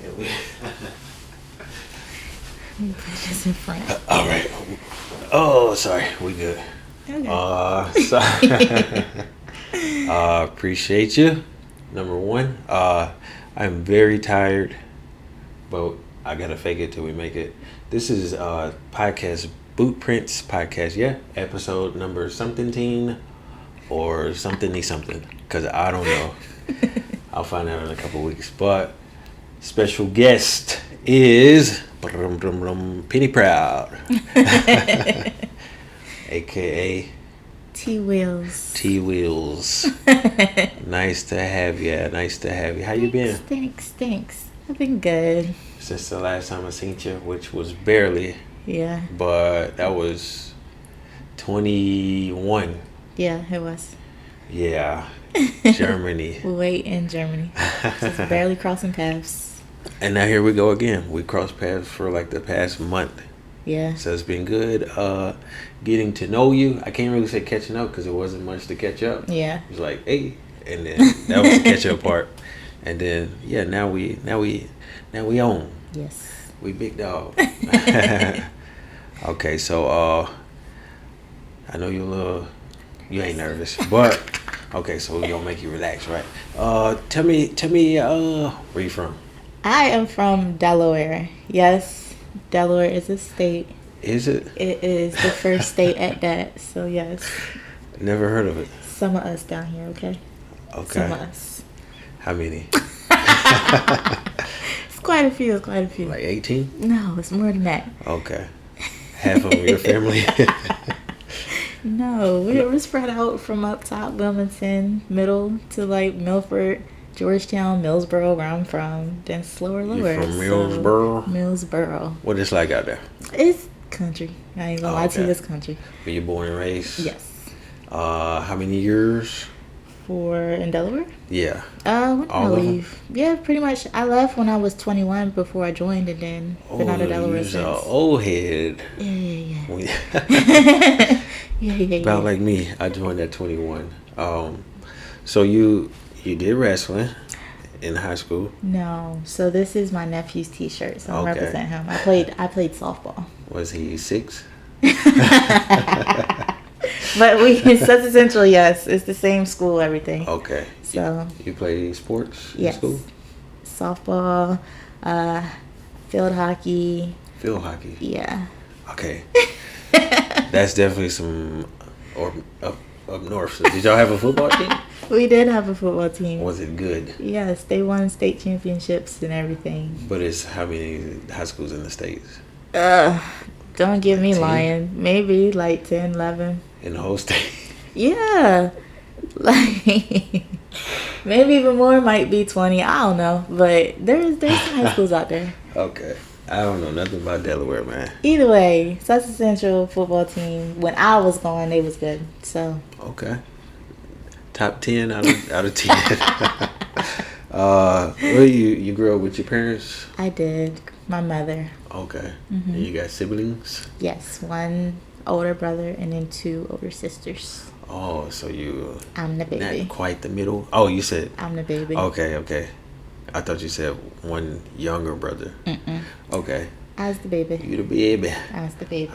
And we Let me put this in front. all right. Oh, sorry. We good. Okay. Sorry. Appreciate you. Number one. I'm very tired, but I gotta fake it till we make it. This is podcast Boot Prints podcast. Yeah, episode number something teen or something something. Cause I don't know. I'll find out in a couple weeks. But special guest is Penny Proud, aka T Wheels. T Wheels. Nice to have you. Nice to have you. How you been? Thanks. I've been good. Since the last time I seen you, which was barely, Yeah. but that was 21. Yeah, it was. Yeah, Germany. Wait in Germany. Just barely crossing paths. And now here we go again. We crossed paths for like the past month. Yeah. So it's been good getting to know you. I can't really say catching up because it wasn't much to catch up. Yeah. It was like, hey, and then that was the catch up part. And then yeah, now we own. Yes. We big dog. Okay, so I know you ain't nervous, but okay, so we gonna make you relax, right? Tell me where you from? I am from Delaware. Yes. Delaware is a state. Is it? It is the first state at that. So yes. Never heard of it. Some of us down here, okay? Okay. Some of us. How many? It's quite a few. Like 18? No, it's more than that. Okay. Half of them your family? No, we're spread out from up top, Wilmington, middle to like Milford, Georgetown, Millsboro, where I'm from. Then slower, lower. You from Millsboro? Millsboro. What it's like out there? It's country. I ain't gonna lie to you, Okay. it's country. Were you born and raised? Yes. How many years? In Delaware? Yeah. When did I All of 'em? leave? Yeah, pretty much. I left when I was 21 before I joined, and then been out of Delaware you's a since. old head. Yeah. Yeah. About like me, I joined at 21. So you did wrestling in high school. No, so this is my nephew's T-shirt, so I'm Okay. representing him. I played softball, Was he 6? but it's such essential. Yes, it's the same school, everything. Okay. So you play sports in yes, school? softball, field hockey. Field hockey. Yeah. Okay. That's definitely some up north. So did y'all have a football team? We did have a football team. Was it good? Yes, they won state championships and everything. But it's how many high schools in the States? Don't give me 10? lying. Maybe like 10, 11. In the whole state? Yeah. Like maybe even more, might be 20. I don't know. But there's some high schools out there. Okay. I don't know nothing about Delaware, man. Either way, Sussex Central football team, when I was going, they was good. So Okay. Top 10 out of 10. Well, you grew up with your parents? I did. My mother. Okay. And you got siblings? Yes, one older brother and then 2 older sisters. Oh, so you I'm the baby. not quite the middle? Oh, you said... I'm the baby. Okay. I thought you said one younger brother. Okay. I was the baby. You the baby. I was the baby.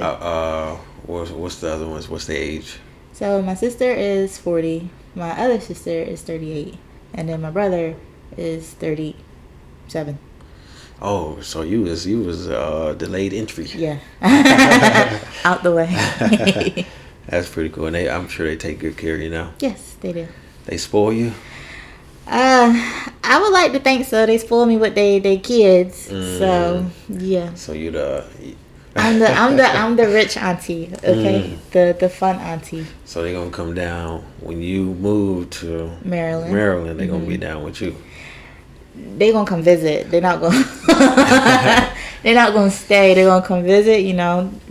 What's the other ones? What's the age? So my sister is 40. My other sister is 38. And then my brother is 37. Oh, so you was delayed entry. Yeah. Out the way. That's pretty cool. And I'm sure they take good care of you now. Yes, they do. They spoil you? I would like to think so. They spoil me with they kids. So yeah. So I'm the rich auntie, okay? The fun auntie. So they're gonna come down when you move to Maryland. They're gonna be down with you. They gonna come visit. They're not gonna they're not gonna stay. They're gonna come visit,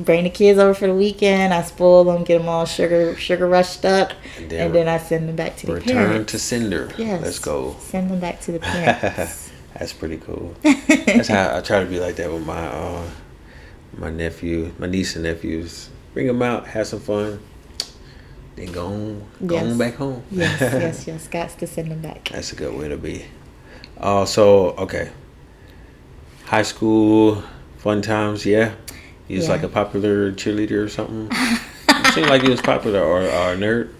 bring the kids over for the weekend. I spoil them, get them all sugar rushed up, and then I send them back to the parents. Return to sender. Yes. Let's go. Send them back to the parents. That's pretty cool. That's how I try to be like that with my niece and nephews. Bring them out, have some fun, then go on back home. Yes. Got to send them back. That's a good way to be. So okay, High school fun times, yeah. You was Yeah. like a popular cheerleader or something. You seemed like you was popular or a nerd.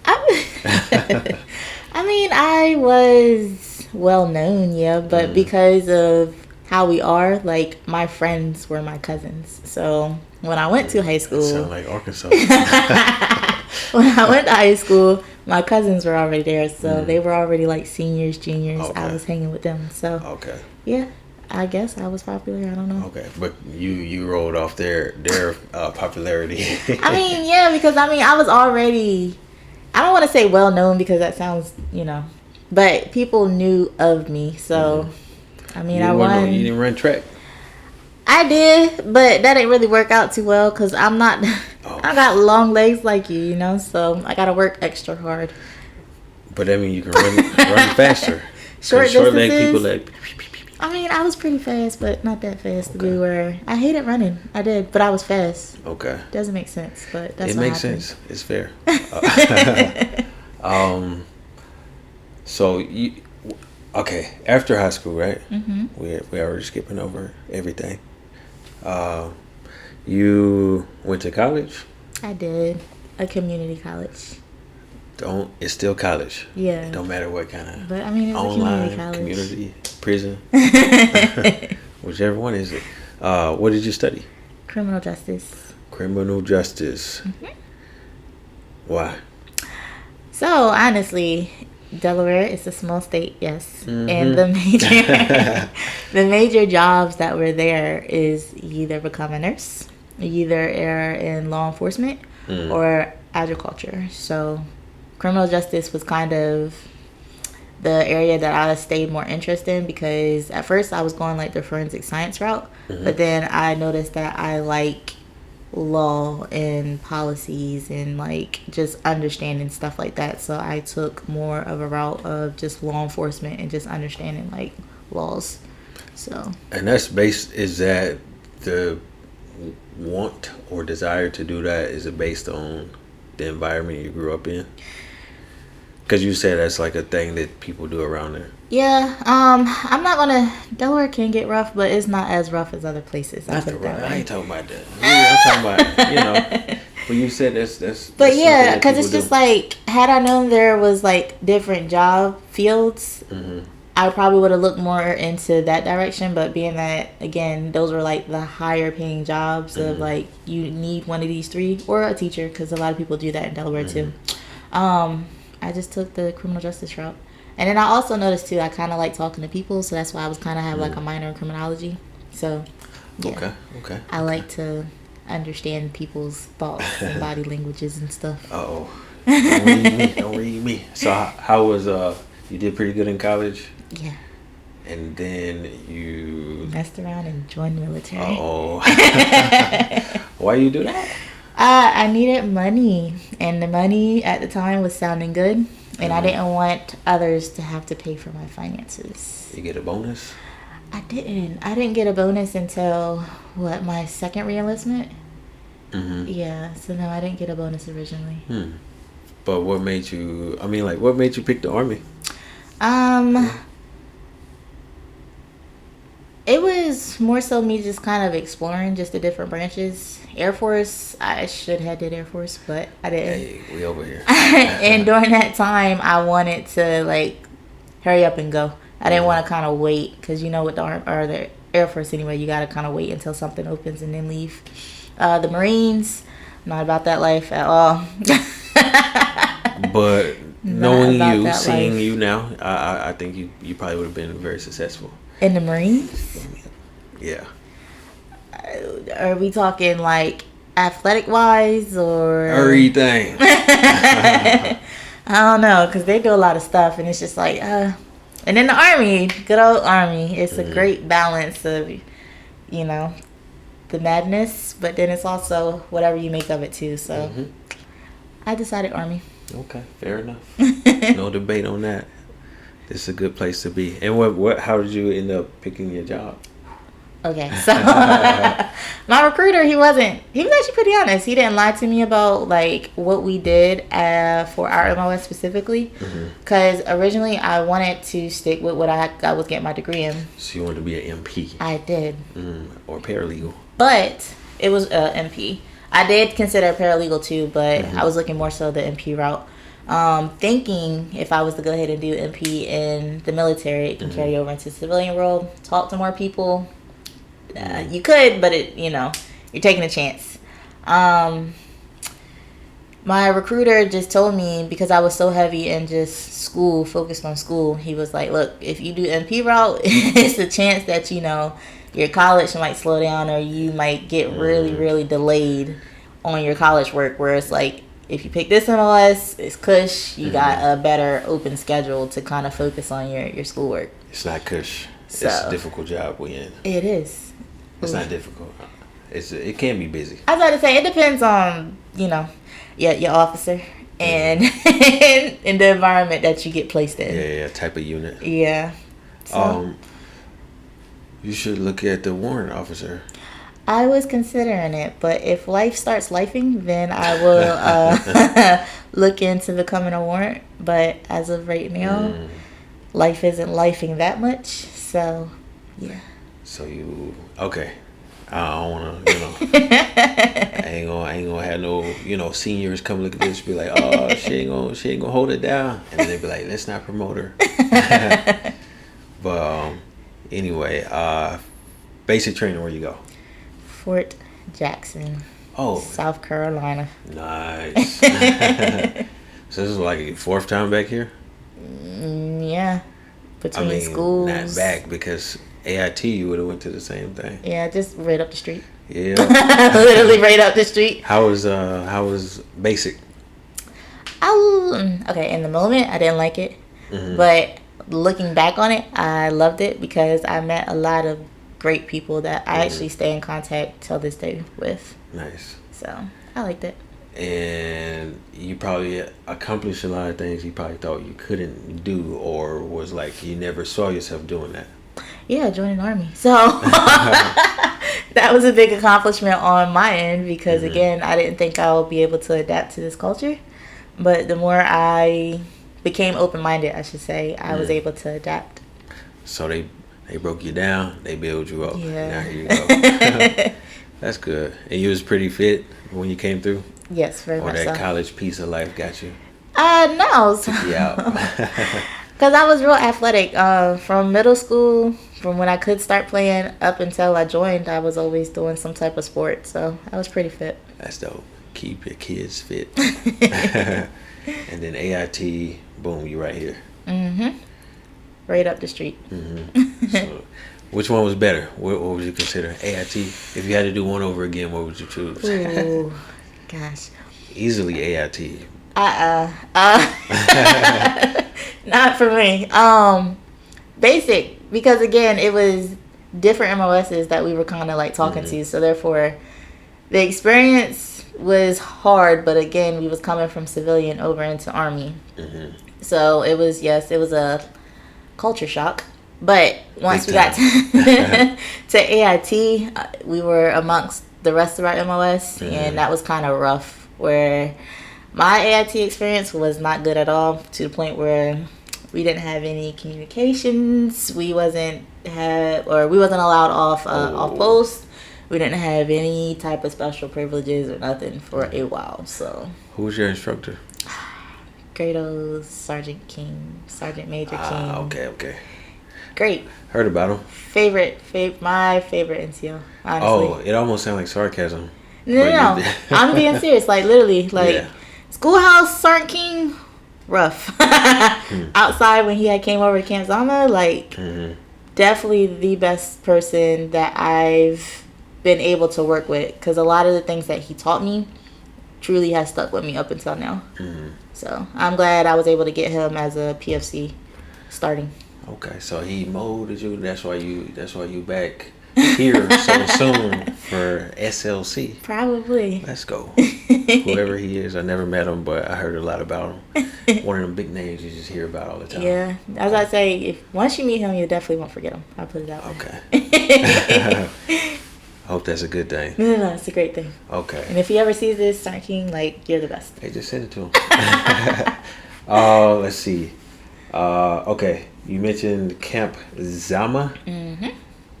I mean, I was well known, yeah, but because of how we are, like my friends were my cousins. So when I went to high Sound school, like Arkansas. when I went to high school, my cousins were already there, so they were already like seniors, juniors. I Okay. was hanging with them, so Okay. yeah, I guess I was popular. I don't know. Okay. But you rolled off their popularity. I mean, yeah, because I mean, I was already. I don't want to say well known because that sounds, but people knew of me. So, I mean, I You won. You didn't run track. I did, but that didn't really work out too well because I'm not. Oh. I got long legs like you, so I gotta work extra hard. But that means you can run faster. 'Cause Short leg people distances? like. I mean, I was pretty fast, but not that fast to be where I hated running. I did, but I was fast. Okay. Doesn't make sense, but that's It what makes happened. sense. It's fair. So you, okay? After high school, right? Mhm. We already skipping over everything. You went to college. I did a community college. It's still college. Yeah. It don't matter what kind of But I mean, it was a online community prison, college. whichever one is it. What did you study? Criminal justice. Criminal justice. Mm-hmm. Why? So honestly, Delaware is a small state, yes, Mm-hmm. and the major jobs that were there is you either become a nurse, you either are in law enforcement, or agriculture. So criminal justice was kind of the area that I stayed more interested in because at first I was going like the forensic science route, but then I noticed that I like law and policies and like just understanding stuff like that. So I took more of a route of just law enforcement and just understanding like laws. So And that's based. Is that the want or desire to do that? Is it based on the environment you grew up in? Because you said that's like a thing that people do around there. yeah, I'm not gonna. Delaware can get rough, but it's not as rough as other places. Not put the it that right. I way. ain't talking about that. I'm talking about When you said that's. But that's yeah, something that because it's people just do. like had I known there was like different job fields, I probably would have looked more into that direction. But being that again, those were like the higher paying jobs of like you need one of these three or a teacher because a lot of people do that in Delaware too. I just took the criminal justice route, and then I also noticed too I kind of like talking to people, so that's why I was kind of have like a minor in criminology. So yeah, Okay. I like to understand people's thoughts and body languages and stuff. Uh-oh. Don't read me. Don't read me. So how was you did pretty good in college, Yeah, and then you. messed around and joined the military. Uh-oh. Why you do that? I needed money, and the money at the time was sounding good, and I didn't want others to have to pay for my finances. You get a bonus? I didn't get a bonus until my second reenlistment. Yeah, so no, I didn't get a bonus originally. But what made you? I mean, like, what made you pick the Army? It was more so me just kind of exploring just the different branches. Air Force, I should have did Air Force, but I didn't. Hey, we over here. And during that time, I wanted to like hurry up and go. I didn't want to kind of wait because with the Air Force anyway, you got to kind of wait until something opens and then leave. The Marines, not about that life at all. But Not knowing about you, that seeing life. you now, I think you probably would have been very successful. In the Marines, Yeah. are we talking like athletic wise or Everything. I don't know, because they do a lot of stuff, and it's just like, and then the Army, good old Army, it's a great balance of, the madness, but then it's also whatever you make of it too. So I decided Army. Okay, fair enough. No debate on that. This is a good place to be. And what? How did you end up picking your job? Okay, so my recruiter, he was actually pretty honest. He didn't lie to me about like what we did for our MOS specifically, because originally I wanted to stick with what I was getting my degree in. So you wanted to be an MP? I did. Or paralegal? But it was MP. I did consider paralegal too, but I was looking more so the MP route. Thinking if I was to go ahead and do MP in the military, it can carry over into the civilian world, talk to more people. You could, but you're taking a chance. My recruiter just told me, because I was so heavy in just school, focused on school, he was like, look, if you do MP route, it's a chance that, your college might slow down, or you might get really, really delayed on your college work, where it's like, if you pick this MOS, it's cush. You got a better open schedule to kind of focus on your schoolwork. It's not cush. It's a difficult job we in. It is. It's not difficult. It can be busy. I was about to say, it depends on, your officer and in the environment that you get placed in. Yeah, type of unit. Yeah. So, you should look at the warrant officer. I was considering it, but if life starts lifing, then I will look into becoming a warrant. But as of right now, life isn't lifing that much. So, yeah. So okay. I don't want to, I ain't gonna have no, seniors come look at this and be like, oh, she ain't gonna hold it down, and then they be like, let's not promote her. But anyway, basic training, where you go? Fort Jackson. Oh, South Carolina. Nice. So this is like your fourth time back here? Yeah. Between schools. Not back, because AIT, you would have went to the same thing. Yeah, just right up the street. Yeah. Literally right up the street. How was basic? Okay, in the moment I didn't like it. But looking back on it, I loved it, because I met a lot of great people that I actually stay in contact till this day with. Nice. So I liked it. And you probably accomplished a lot of things you probably thought you couldn't do, or was like you never saw yourself doing that. Yeah, joining the Army. So that was a big accomplishment on my end, because again, I didn't think I would be able to adapt to this culture. But the more I became open-minded, I should say, I was able to adapt. So they broke you down, they build you up. Yeah. Now here you go. That's good. And you was pretty fit when you came through? Yes, very much so. Or that college piece of life got you? No. Took you out. Because I was real athletic. From middle school, from when I could start playing up until I joined, I was always doing some type of sport. So I was pretty fit. That's dope. Keep your kids fit. And then AIT, boom, you right here. Right up the street. So, which one was better? What would you consider? AIT? If you had to do one over again, what would you choose? Ooh, gosh. Easily AIT. Not for me. Basic, because again, it was different MOSs that we were kind of like talking to. So therefore, the experience was hard, but again, we was coming from civilian over into Army. So it was a culture shock. But once we got to AIT, we were amongst the rest of our MOS, and that was kind of rough, where my AIT experience was not good at all, to the point where we didn't have any communications. We wasn't allowed off post. We didn't have any type of special privileges or nothing for a while. So who was your instructor? Grado Sergeant Major King. Okay. Great. Heard about him. My favorite NCO, honestly. Oh, it almost sounded like sarcasm. No. I'm being serious. Like, literally, Schoolhouse Sergeant King, rough. Outside, when he came over to Camp Zama, definitely the best person that I've been able to work with, because a lot of the things that he taught me truly has stuck with me up until now. So I'm glad I was able to get him as a PFC starting. Okay, so he molded you. That's why you back here so soon for SLC. Probably. Let's go. Whoever he is, I never met him, but I heard a lot about him. One of them big names you just hear about all the time. Yeah. As I say, if once you meet him, you definitely won't forget him. I'll put it that way. Okay. I hope that's a good thing. No, it's a great thing. Okay. And if he ever sees this, Start King, like, you're the best. Hey, just send it to him. Let's see. Okay. You mentioned Camp Zama,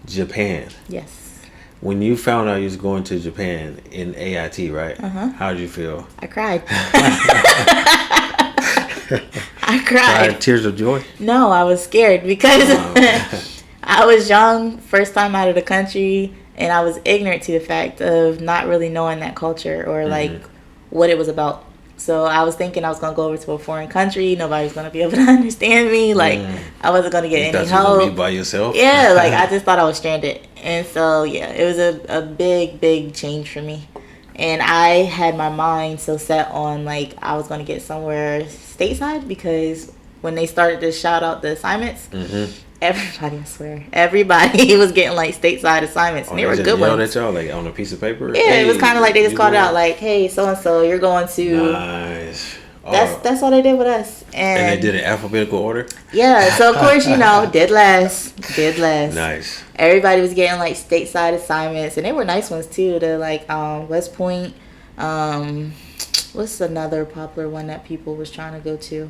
Japan. Yes. When you found out you was going to Japan in AIT, right? How did you feel? I cried. I cried. Tears of joy? No, I was scared because I was young, first time out of the country, and I was ignorant to the fact of not really knowing that culture or like what it was about. So I was thinking I was gonna go over to a foreign country. Nobody was gonna be able to understand me. Like I wasn't gonna get any You were gonna help. be by yourself? Yeah, like I just thought I was stranded. And so yeah, it was a big change for me. And I had my mind so set on like I was gonna get somewhere stateside because when they started to shout out the assignments, everybody, I swear, everybody was getting like stateside assignments, and they were good ones. At y'all like on a piece of paper. Yeah, Hey, it was kind of like they just called it going- out, like, "Hey, so and so, you're going to." Nice. That's all they did with us, And they did it in alphabetical order. Yeah, so of course did less. Nice. Everybody was getting like stateside assignments, and they were nice ones too. To like West Point. What's another popular one that people was trying to go to?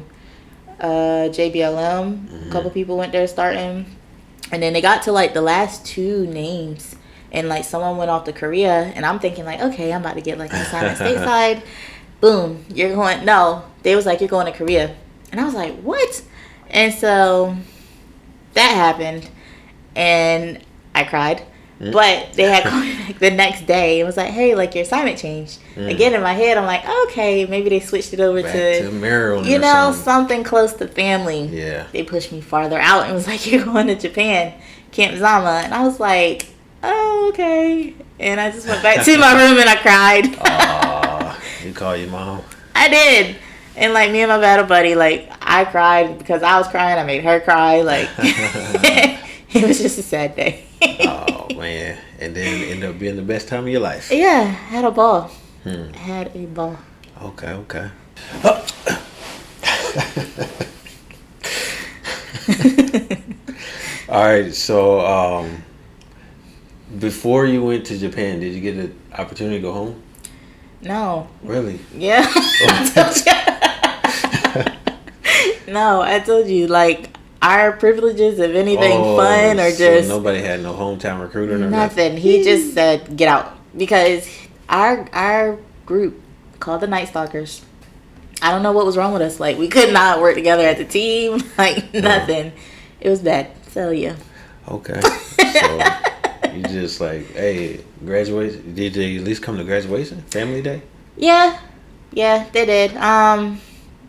JBLM. A couple people went there starting, and then they got to like the last two names, and like someone went off to Korea, and I'm thinking like, okay, I'm about to get like an assignment stateside. Boom, you're going. No, they was like, you're going to Korea, and I was like, what? And so that happened, and I cried. But they had called me back the next day. It was like, hey, like your assignment changed. Again, in my head, I'm like, okay, maybe they switched it over Back to Maryland. you or know, something. something close to family. Yeah. They pushed me farther out and was like, you're going to Japan, Camp Zama. And I was like, oh, okay. And I just went back to my room and I cried. You call your mom? I did. And like me and my battle buddy, like I cried because I was crying. I made her cry. Like it was just a sad day. Oh man! And then end up being the best time of your life. Yeah, had a ball. Had a ball. Okay. All right. So, before you went to Japan, did you get an opportunity to go home? No. Really? Yeah. No, I told you, like, our privileges, if anything, fun or so just nobody had no hometown recruiter or nothing. He just said, get out. Because our group called the Night Stalkers. I don't know what was wrong with us. Like, we could not work together as a team. Like, nothing. It was bad. So, yeah. Okay. So you just like, hey, graduation. Did they at least come to graduation? Family day? Yeah, they did.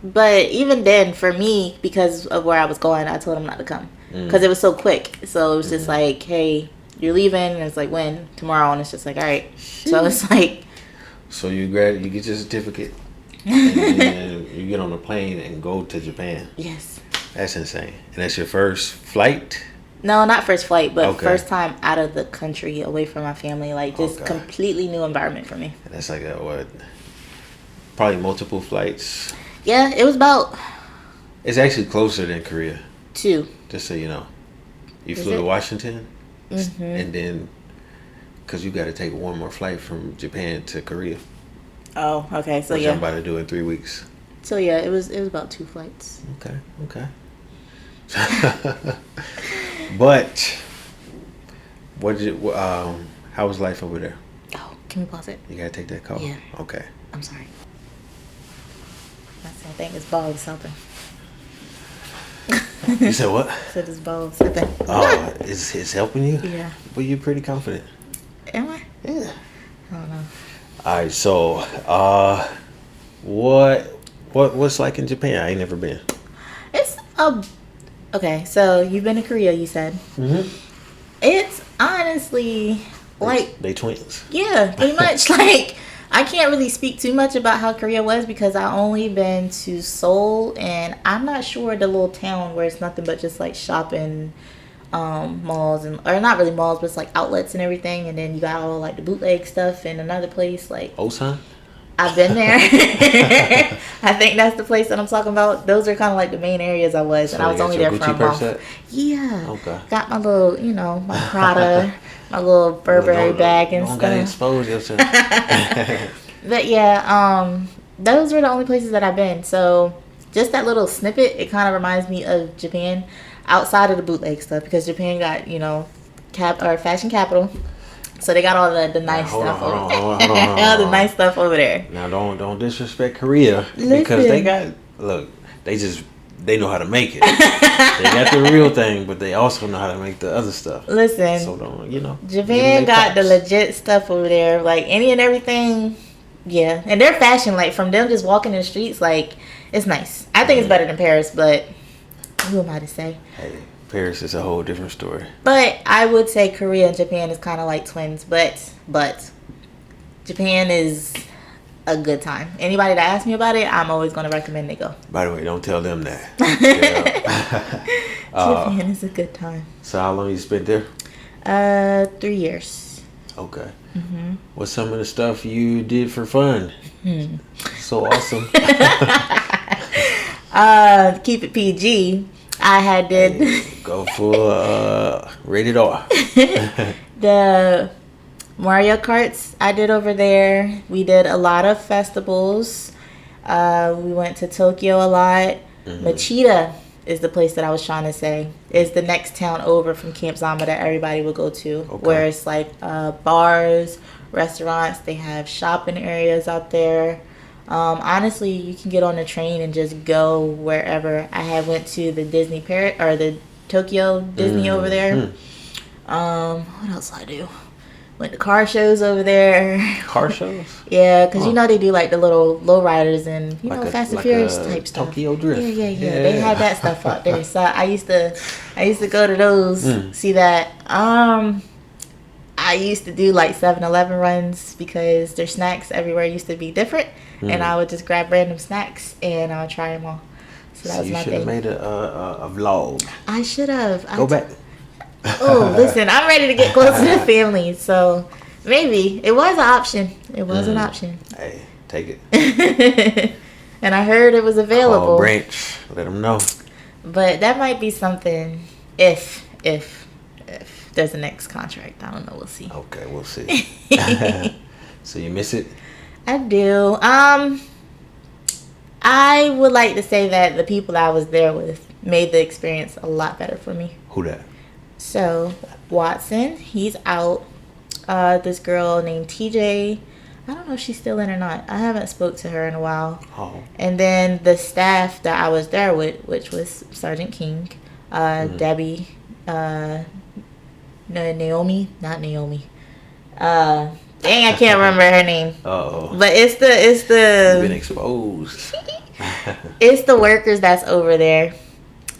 But even then, for me, because of where I was going, I told him not to come because it was so quick. So it was just like, hey, you're leaving, and it's like when tomorrow, and it's just like, all right. So it's like, So you get your certificate, and then you get on a plane and go to Japan. yes. That's insane. And that's your first flight? No, not first flight, but Okay. first time out of the country, away from my family. Like just Okay. completely new environment for me. And that's like probably multiple flights. Yeah, it was about It's actually closer than Korea, 2. just so you know. You Is flew to it? Washington, and then, because you got to take one more flight from Japan to Korea, Oh, okay. So which I'm yeah. about to do in 3 weeks. So yeah, it was about 2 flights. Okay. But, how was life over there? Oh, can we pause it? You gotta take that call? Yeah. Okay. I'm sorry. I think it's ball or something. You said what? I said it's ball or something. Oh, it's helping you? Yeah. Well, you're pretty confident. Am I? Yeah. I don't know. All right, so, what's like in Japan? I ain't never been. It's okay. So you've been to Korea, you said. Mm-hmm. It's honestly like They twins. yeah, pretty much. Like I can't really speak too much about how Korea was because I only been to Seoul, and I'm not sure the little town where it's nothing but just like shopping, malls or not really malls, but it's like outlets and everything. And then you got all like the bootleg stuff in another place. Like Osan? I've been there. I think that's the place that I'm talking about. Those are kind of like the main areas I was, and I was only there for a month. Yeah. Okay. Got my little, my Prada, my little Burberry bag and stuff. Don't expose yourself. But yeah, those were the only places that I've been. So just that little snippet, it kind of reminds me of Japan, outside of the bootleg stuff, because Japan got fashion capital. So they got all the nice stuff over there. Hold on. All the nice stuff over there. Now don't disrespect Korea. Because they know how to make it. They got the real thing, but they also know how to make the other stuff. Listen. So Japan got the legit stuff over there. Like any and everything. Yeah. And their fashion, like from them just walking in the streets, like it's nice. I think it's better than Paris, but who am I to say? Hey. Paris is a whole different story. But I would say Korea and Japan is kind of like twins. But Japan is a good time. Anybody that asks me about it, I'm always going to recommend they go. By the way, don't tell them that. Japan is a good time. So how long you spent there? 3 years. Okay. Mm-hmm. What's some of the stuff you did for fun? So awesome. Keep it PG. I had did go for rated R. The Mario Karts I did over there. We did a lot of festivals. We went to Tokyo a lot. Mm-hmm. Machida is the place that I was trying to say. Is the next town over from Camp Zama that everybody would go to. Okay. Where it's like bars, restaurants. They have shopping areas out there. Honestly, you can get on the train and just go wherever. I had went to the Disney or the Tokyo Disney over there. What else did I do? Went to car shows over there. Car shows? Yeah, because they do like the little lowriders and Fast and Furious type stuff. Tokyo Drift. Yeah. They had that stuff out there. So I used to go to those, see that. I used to do like 7-Eleven runs because their snacks everywhere used to be different. And I would just grab random snacks and I would try them all. So that was my thing. You should have made a vlog. I should have. Go back. Oh, listen, I'm ready to get close to the family. So maybe. It was an option. An option. Hey, take it. And I heard it was available. Call Branch. Let them know. But that might be something if there's a next contract. I don't know. We'll see. Okay, we'll see. So you miss it? I do. I would like to say that the people I was there with made the experience a lot better for me. Who that? So, Watson, he's out. This girl named TJ, I don't know if she's still in or not. I haven't spoke to her in a while. Oh. And then the staff that I was there with, which was Sergeant King, Debbie, Naomi, not Naomi. Dang, I can't remember her name. Oh. But it's the You've been exposed. It's the workers that's over there.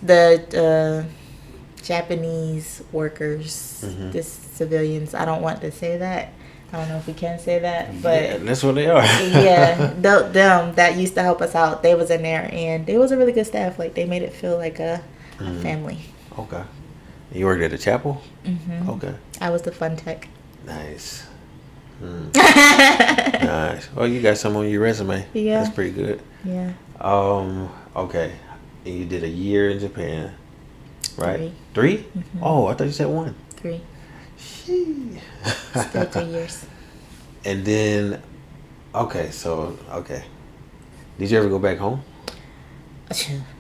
The Japanese workers, the civilians. I don't want to say that. I don't know if we can say that, but yeah, that's what they are. Yeah, them that used to help us out. They was in there, and they was a really good staff. Like they made it feel like a family. Okay. You worked at the chapel? Mm-hmm. Okay. I was the fun tech. Nice. Nice. Well, you got some on your resume. Yeah. That's pretty good. Yeah. Okay. And you did a year in Japan, right? 3? Mm-hmm. Oh, I thought you said 1. 3. She. Still 3 years. And then, okay. Did you ever go back home?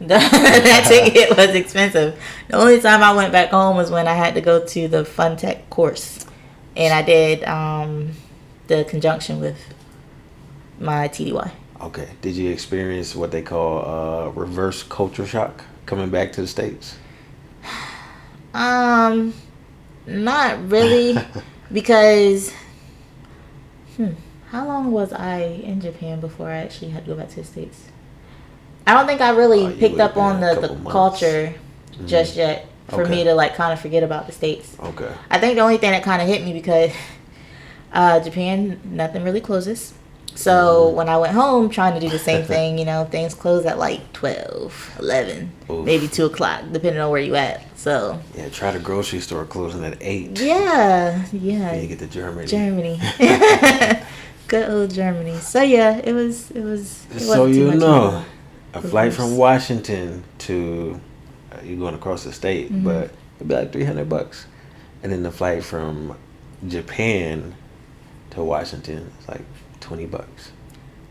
That ticket was expensive. The only time I went back home was when I had to go to the Fun Tech course. And I did the conjunction with my TDY. Okay. Did you experience what they call reverse culture shock coming back to the States? Not really, because how long was I in Japan before I actually had to go back to the States? I don't think I really picked up on the culture just yet for me to like kind of forget about the States. Okay. I think the only thing that kind of hit me because Japan, nothing really closes. So when I went home trying to do the same thing, things closed at like 12, 11, Oof. maybe 2 o'clock, depending on where you at. So Yeah, try the grocery store closing at 8. yeah. When you get to Germany. Germany. Good old Germany. So yeah, it was. It So wasn't too you much know, of a flight from Washington to you're going across the state, but it'd be like $300, and then the flight from Japan to Washington is like $20.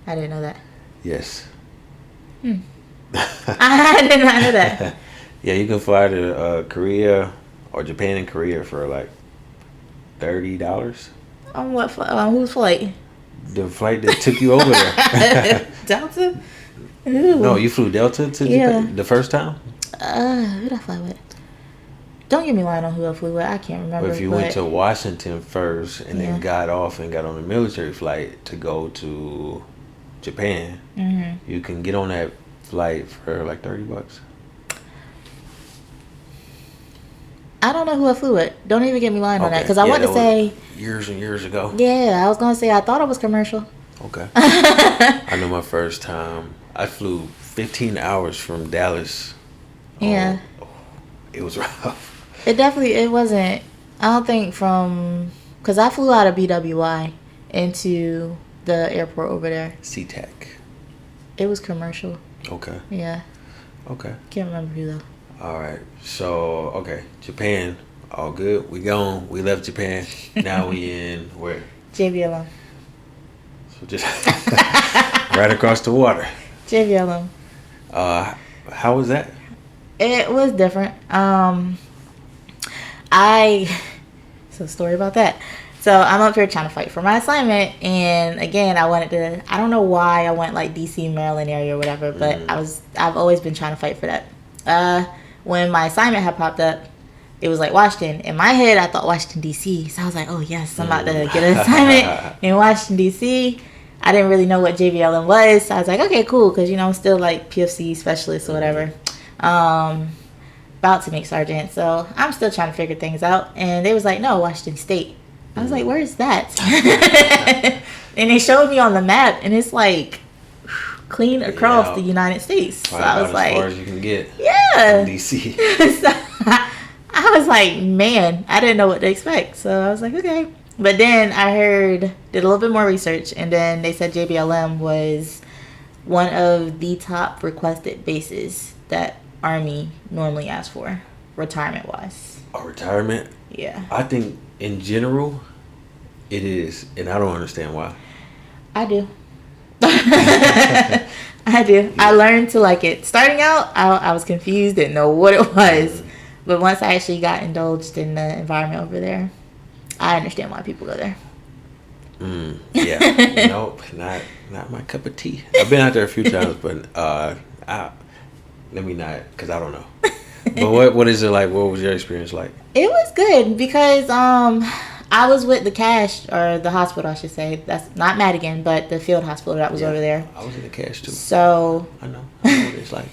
I didn't know that. Yes. I did not know that. Yeah, you can fly to Korea or Japan and Korea for like $30. On what flight? On whose flight? The flight that took you over there. Delta? Ooh. No, you flew Delta to Japan the first time? Who did I fly with? Don't get me lying on who I flew with. I can't remember. But if you went to Washington first and then got off and got on a military flight to go to Japan, you can get on that flight for like $30. I don't know who I flew with. Don't even get me lying on that. Because I Yeah, want to that say... years and years ago. Yeah, I was going to say I thought it was commercial. Okay. I know my first time, I flew 15 hours from Dallas. Yeah. It was rough. It wasn't, I don't think from, because I flew out of BWI into the airport over there. SeaTac. It was commercial. Okay. Yeah. Okay. Can't remember who though. All right. So, okay. Japan, all good. We gone. We left Japan. Now we in where? JBLM. So just right across the water. JBLM. How was that? It was different. So story about that. So I'm up here trying to fight for my assignment, and again, I don't know why I went like DC, Maryland area or whatever, but I've always been trying to fight for that. When my assignment had popped up, it was like Washington. In my head, I thought Washington DC, so I was like, oh yes, I'm about to get an assignment in Washington DC. I didn't really know what JBLM was, so I was like, okay, cool, because I'm still like PFC specialist or whatever. About to make sergeant, so I'm still trying to figure things out. And they was like, no, Washington State. I was like, where is that? And they showed me on the map, and it's like clean across the United States. So I was like, as far as you can get. Yeah. From DC. So I was like, man, I didn't know what to expect. So I was like, okay. But then I did a little bit more research, and then they said JBLM was one of the top requested bases that Army normally asks for, retirement wise. A retirement? Yeah. I think in general, it is, and I don't understand why. I do. I do. I learned to like it. Starting out, I was confused, didn't know what it was. But once I actually got indulged in the environment over there, I understand why people go there. Yeah. Nope. Not my cup of tea. I've been out there a few times, but let me not, because I don't know. But what is it like? What was your experience like? It was good because I was with the cash, or the hospital I should say. That's not Madigan, but the field hospital that was over there. I was in the cash too. So I know what it's like.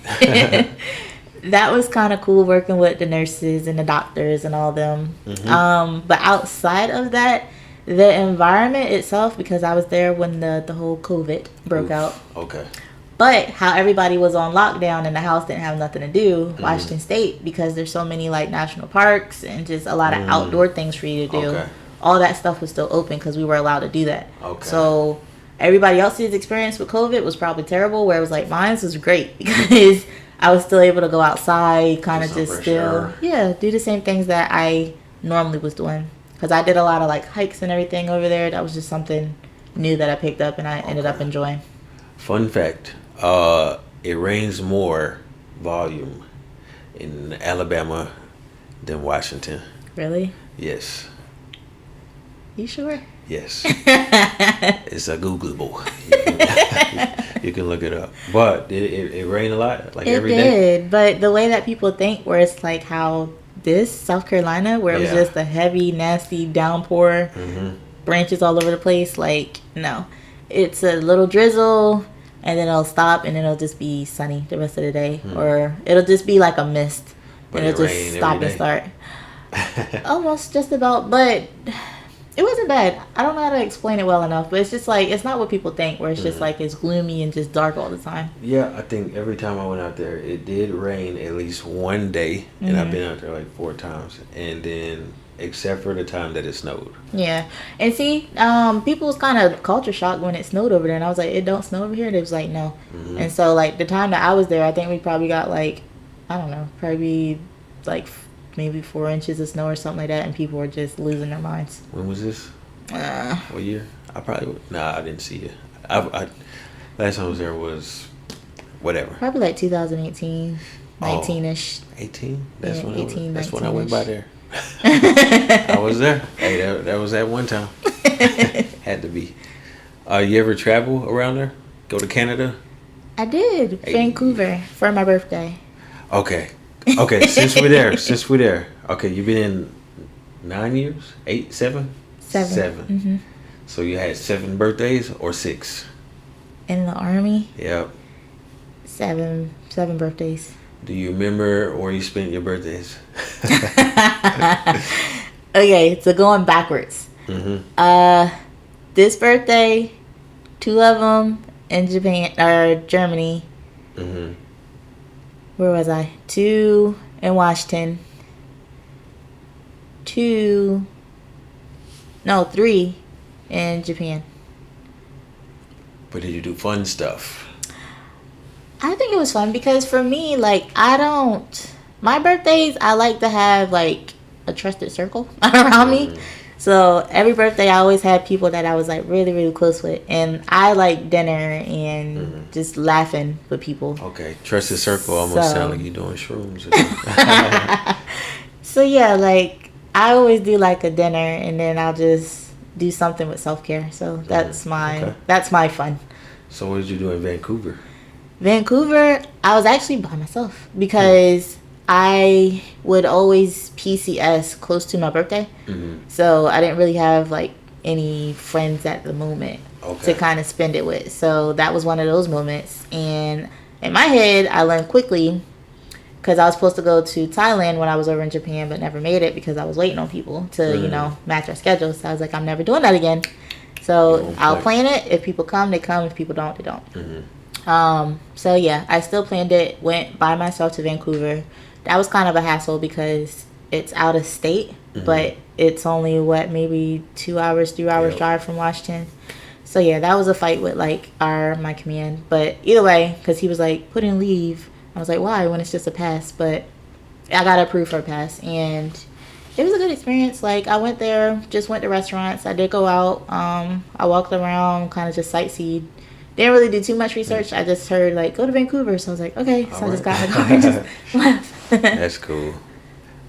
That was kind of cool working with the nurses and the doctors and all them. But outside of that, the environment itself, because I was there when the whole COVID broke out. Okay. But how everybody was on lockdown and the house didn't have nothing to do, Washington State, because there's so many like national parks and just a lot of outdoor things for you to do. Okay. All that stuff was still open because we were allowed to do that. Okay. So everybody else's experience with COVID was probably terrible, where it was like mine was great because I was still able to go outside, kind of just still, do the same things that I normally was doing. Because I did a lot of like hikes and everything over there. That was just something new that I picked up and I ended up enjoying. Fun fact, it rains more volume in Alabama than Washington. Really? Yes. You sure? Yes. It's a Googleable. You can look it up. But it rained a lot, like every day. It did, but the way that people think, where it's like how this South Carolina, where it was just a heavy, nasty downpour, branches all over the place. Like, no, it's a little drizzle, and then it'll stop, and then it'll just be sunny the rest of the day, or it'll just be like a mist, but and it'll just stop and start. Almost just about, but It wasn't bad. I don't know how to explain it well enough, but it's just like it's not what people think, where it's just Mhm. like it's gloomy and just dark all the time. Yeah, I think every time I went out there, it did rain at least one day, and I've Mhm. been out there like 4 times, and then except for the time that it snowed. Yeah, and see, people was kind of culture shocked when it snowed over there, and I was like, "It don't snow over here." They was like, "No," Hmm. and so like the time that I was there, I think we probably got like, I don't know, probably like maybe 4 inches of snow or something like that, and people were just losing their minds. When was this? Uh, What year? I probably nah, I didn't see it. I last time I was there was whatever. Probably like 2018, Oh. 19ish. 18. That's Yeah, when 18, that's when I went by 19-ish. there. I was there. Hey, that was at one time. Had to be. You ever travel around there? Go to Canada? I did Hey. Vancouver for my birthday. Okay. Okay, since we're there. Okay, you've been in 9 years? 8, 7? 7. Mm-hmm. So you had 7 birthdays or 6? In the army, Yep. 7 birthdays. Do you remember where you spent your birthdays? Okay, so going backwards. Mm-hmm. This birthday, 2 of them in Japan or Germany. Mm-hmm. Where was I? 2 in Washington. 3 in Japan. But did you do fun stuff? I think it was fun because for me, like, my birthdays, I like to have, like, a trusted circle around me. So every birthday, I always had people that I was, like, really, really close with. And I like dinner and just laughing with people. Okay, trusted circle almost So- sound like you're doing shrooms. So, yeah, like, I always do, like, a dinner and then I'll just do something with self-care. So that's Okay. that's my fun. So what did you do in Vancouver? Vancouver, I was actually by myself because I would always PCS close to my birthday. Mm-hmm. So I didn't really have like any friends at the moment Okay. to kind of spend it with. So that was one of those moments. And in my head, I learned quickly because I was supposed to go to Thailand when I was over in Japan, but never made it because I was waiting on people to, match our schedules. So I was like, I'm never doing that again. So Yeah, I'll okay. plan it. If people come, they come. If people don't, they don't. Mm-hmm. So yeah, I still planned it. Went by myself to Vancouver. That was kind of a hassle because it's out of state, but it's only maybe 2 hours, 3 hours Yep. drive from Washington. So yeah, that was a fight with like my command. But either way, because he was like, put in leave. I was like, why? When it's just a pass. But I got approved for a pass, and it was a good experience. Like I went there, just went to restaurants. I did go out. I walked around, kind of just sightseed. Didn't really do too much research. I just heard like go to Vancouver, so I was like, okay. So I just got in the car and just left. That's cool.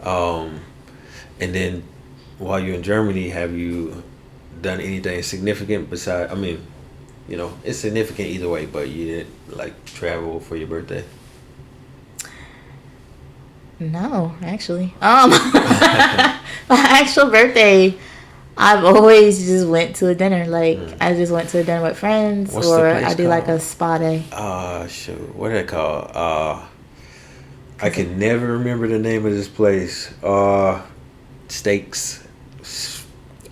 And then while you're in Germany, have you done anything significant besides? I mean, it's significant either way, but you didn't like travel for your birthday. No, actually. My actual birthday, I've always just went to a dinner. Like I just went to a dinner with friends, What's the or place I do like called? a spa day. Shoot, what are they called? I can never remember the name of this place. Steaks,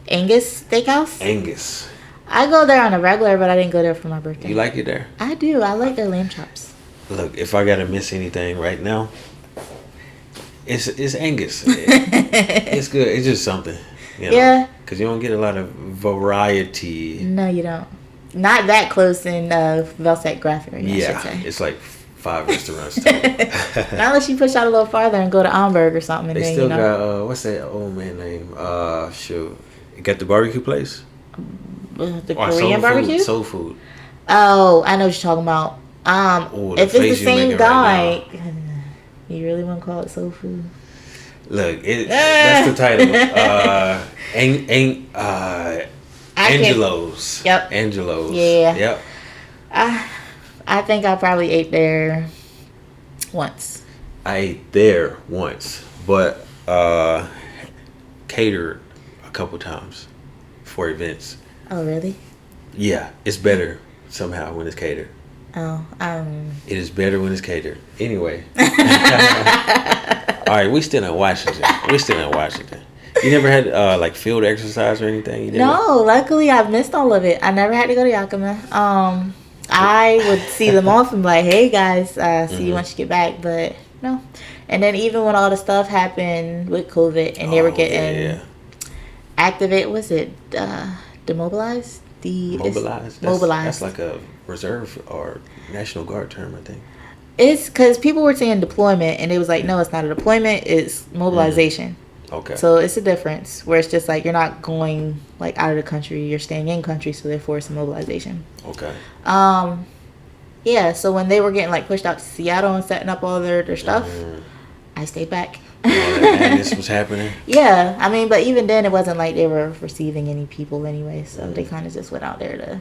Angus Steakhouse. Angus. I go there on a regular, but I didn't go there for my birthday. You like it there? I do. I like their lamb chops. Look, if I gotta miss anything right now, it's Angus. It's good. It's just something. Yeah. Because you don't get a lot of variety. No, you don't. Not that close in Velset Graphic, I should Yeah, say. it's like 5 restaurants. Total. Not unless you push out a little farther and go to Amberg or something. And They then, still got what's that old man name? Shoot, you got the barbecue place. the Or Korean barbecue. Soul food. Oh, I know what you're talking about. Oh, the If it's face the you same making guy, right you really want to call it soul food? Look, that's the title. I can't- Angelo's. Yep. Angelo's. Yeah. Yep. I think I probably ate there once. I ate there once, but catered a couple times for events. Oh, really? Yeah, it's better somehow when it's catered. Oh, It is better when it's catered. Anyway. All right, we still in Washington. You never had like field exercise or anything? You never? No, luckily I've missed all of it. I never had to go to Yakima. I would see them off and be like, "Hey guys, see you once you get back." But no. And then even when all the stuff happened with COVID and they were getting activated, was it demobilized? Mobilized. Mobilized. That's like a reserve or National Guard term, I think. It's because people were saying deployment, and it was like, no, it's not a deployment. It's mobilization. Okay. So it's a difference where it's just like you're not going like out of the country, you're staying in country, so therefore it's a mobilization. Okay. Yeah. So when they were getting like pushed out to Seattle and setting up all their stuff, I stayed back. All that madness was happening. Yeah, I mean, but even then, it wasn't like they were receiving any people anyway, so they kind of just went out there to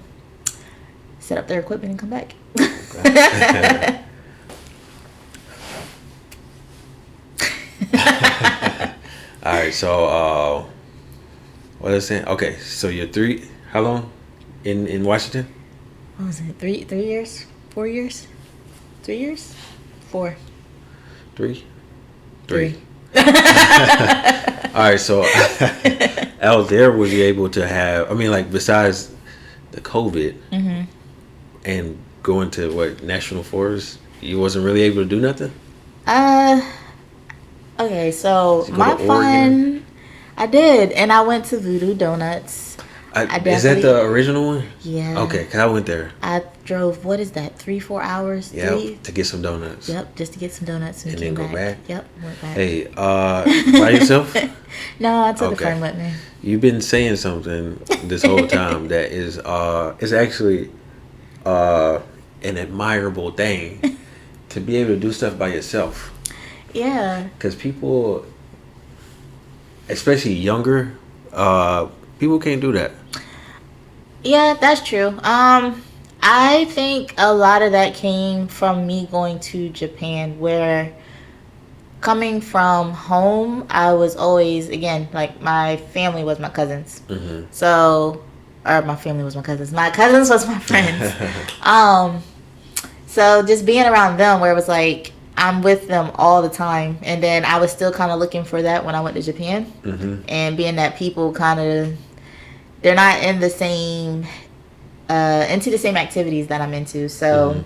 set up their equipment and come back. Okay. All right, so what is it? Okay, so you're how long in Washington? What was it? 3 years? 4 years? 3 years? 4. 3. All right, so out there, was you able to have? I mean, like besides the COVID and going to what national forest, you wasn't really able to do nothing. Okay, so Did you go my to fun, Oregon? I did, and I went to Voodoo Donuts. Is that the original one? Yeah. Okay, 'cause I went there. I drove, what is that, 3-4 hours? Yeah, 3? to get some donuts. Yep, just to get some donuts and And came then go back? Yep, went back. Hey, by yourself? No, I took a Okay. friend with me. You've been saying something this whole time that is it's actually an admirable thing to be able to do stuff by yourself. Yeah. Because people, especially younger, people can't do that. Yeah, that's true. I think a lot of that came from me going to Japan, where coming from home, I was always, again, like my family was my cousins. So, or my family was my cousins. My cousins was my friends. So just being around them, where it was like I'm with them all the time, and then I was still kind of looking for that when I went to Japan, and being that people kind of, they're not in the same into the same activities that I'm into. So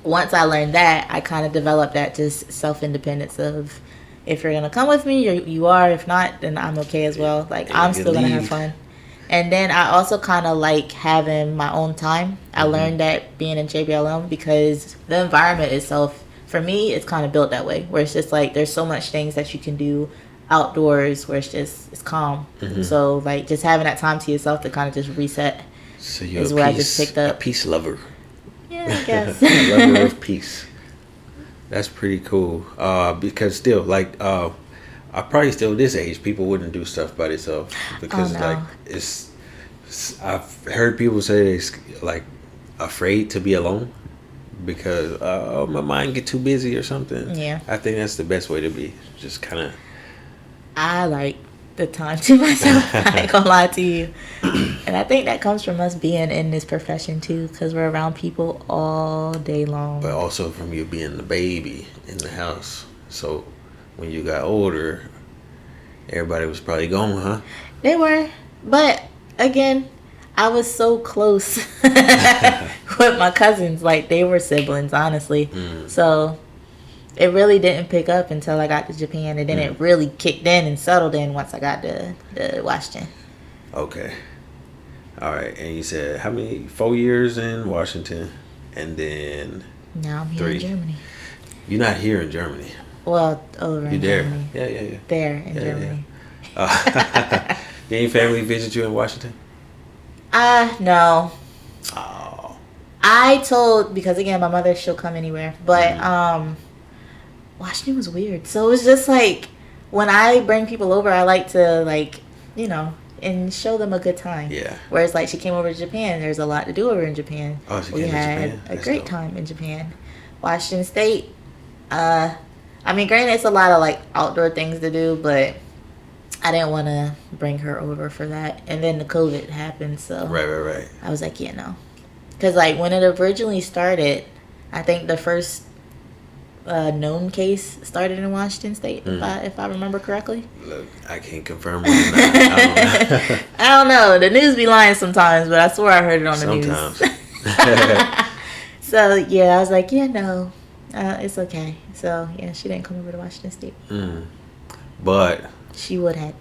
once I learned that, I kind of developed that just self-independence of, if you're gonna come with me, you are. If not, then I'm okay as well. Like Yeah, I'm you still gonna have leave. fun. And then I also kind of like having my own time. I learned that being in JBLM, because the environment itself, for me, it's kind of built that way, where it's just like there's so much things that you can do outdoors where it's calm. So like just having that time to yourself to kind of just reset. So you're Is a what I peace, just picked up. a peace lover. Yeah, I guess. A lover of peace. That's pretty cool. Because still, like, I probably still this age, people wouldn't do stuff by themselves because Oh, no. like I've heard people say they're like afraid to be alone because my mind get too busy or something. Yeah. I think that's the best way to be. Just kind of. I like the time to myself. I ain't gonna lie to you. And I think that comes from us being in this profession too, because we're around people all day long. But also from you being the baby in the house. So when you got older, everybody was probably gone, huh? They were. But again, I was so close with my cousins. Like, they were siblings, honestly. So it really didn't pick up until I got to Japan. And then it really kicked in and settled in once I got to Washington. Okay. All right. And you said how many? 4 years in Washington. And then Now I'm here 3. in Germany. You're not here in Germany. Well, over You're in there. Germany. Yeah. There in Yeah, Germany. Did any family visit you in Washington? No. Oh. I told, because again, my mother, she'll come anywhere. But Washington was weird. So it was just like, when I bring people over, I like to, like, you know, and show them a good time. Yeah. Whereas, like, she came over to Japan. There's a lot to do over in Japan. Oh, she We came to had Japan? a That's great dope. time in Japan. Washington State. I mean, granted, it's a lot of, like, outdoor things to do, but I didn't want to bring her over for that. And then the COVID happened, so Right. I was like, yeah, no. Because, like, when it originally started, I think the first known case started in Washington State, if I remember correctly. Look, I can't confirm or deny. I don't know. I don't know. The news be lying sometimes, but I swear I heard it on the Sometimes. news. So yeah, I was like, yeah, no, it's okay. So yeah, she didn't come over to Washington State. But She would have.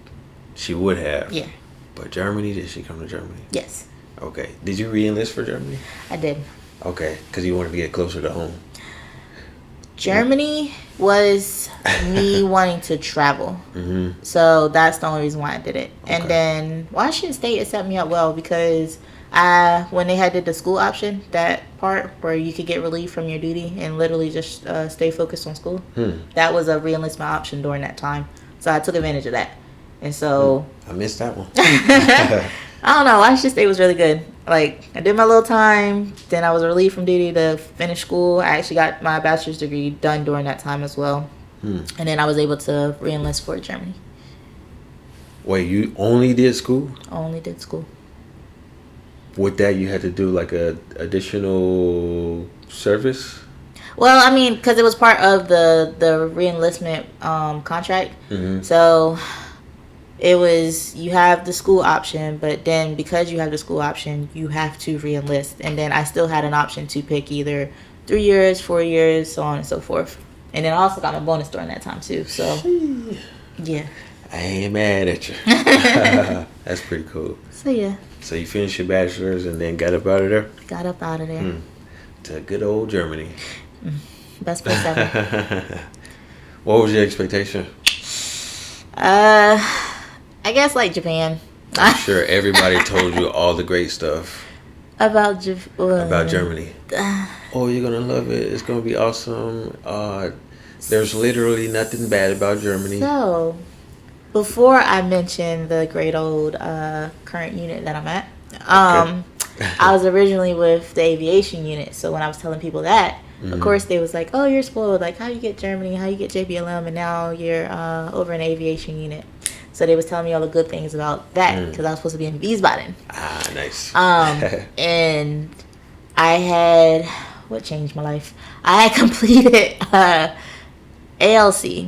she would have. Yeah. But Germany, did she come to Germany? Yes, Okay. Did you re-enlist for Germany? I did. Okay, because you wanted to get closer to home. Germany was me wanting to travel. So that's the only reason why I did it. Okay. And then Washington State, it set me up well because when they had did the school option, that part where you could get relief from your duty and literally just stay focused on school, that was a re-enlistment option during that time. So I took advantage of that. And so I missed that one. I don't know. Washington State was really good. Like, I did my little time. Then I was relieved from duty to finish school. I actually got my bachelor's degree done during that time as well. And then I was able to re-enlist for Germany. Wait, you only did school? I only did school. With that, you had to do like a additional service? Well, I mean, because it was part of the re-enlistment contract. So it was, you have the school option, but then because you have the school option, you have to re-enlist. And then I still had an option to pick either 3 years, 4 years, so on and so forth. And then I also got my bonus during that time too. So yeah. I ain't mad at you. That's pretty cool. So yeah, So you finished your bachelor's and then got up out of there got up out of there. to good old Germany. Best place ever. What was your expectation? I guess like Japan. I'm sure everybody told you all the great stuff about Japan. about Germany. Oh, you're gonna love it. It's gonna be awesome. There's literally nothing bad about Germany. So, before I mention the great old current unit that I'm at, I was originally with the aviation unit. So when I was telling people that, of course they was like, "Oh, you're spoiled. Like, how you get Germany? How you get JBLM? And now you're over in the aviation unit." So they was telling me all the good things about that because I was supposed to be in Wiesbaden. Ah, nice. And I had, what changed my life? I had completed ALC.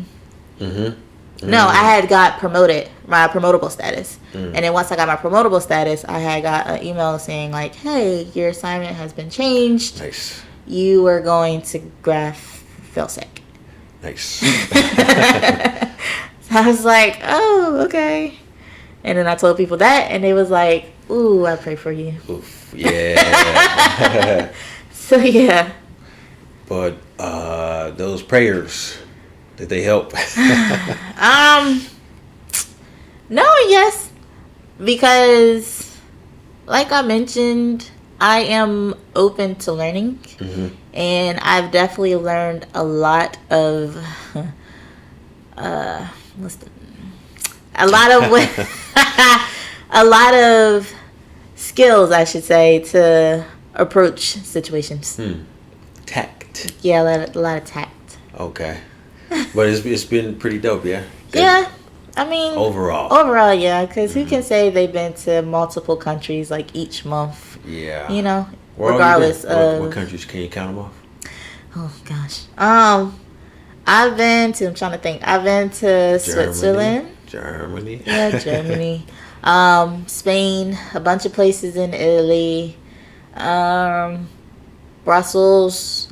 No, I had got promoted, my promotable status. And then once I got my promotable status, I had got an email saying like, "Hey, your assignment has been changed. Nice. You are going to Graf Felsec." Nice. So I was like, "Oh, okay." And then I told people that, and they was like, "Ooh, I pray for you." Oof. Yeah. So yeah. But those prayers, did they help? No and yes. Because like I mentioned, I am open to learning. And I've definitely learned a lot of a lot of skills, I should say, to approach situations. Tact. Yeah, a lot of tact. Okay. But it's been pretty dope, yeah? Good. Yeah, I mean, Overall, yeah, because who can say they've been to multiple countries like each month? Yeah. You know, Where all you regardless been? of What countries can you count them off? Oh gosh, I've been to. I'm trying to think. I've been to Switzerland. Germany. Yeah, Germany. Spain. A bunch of places in Italy. Brussels.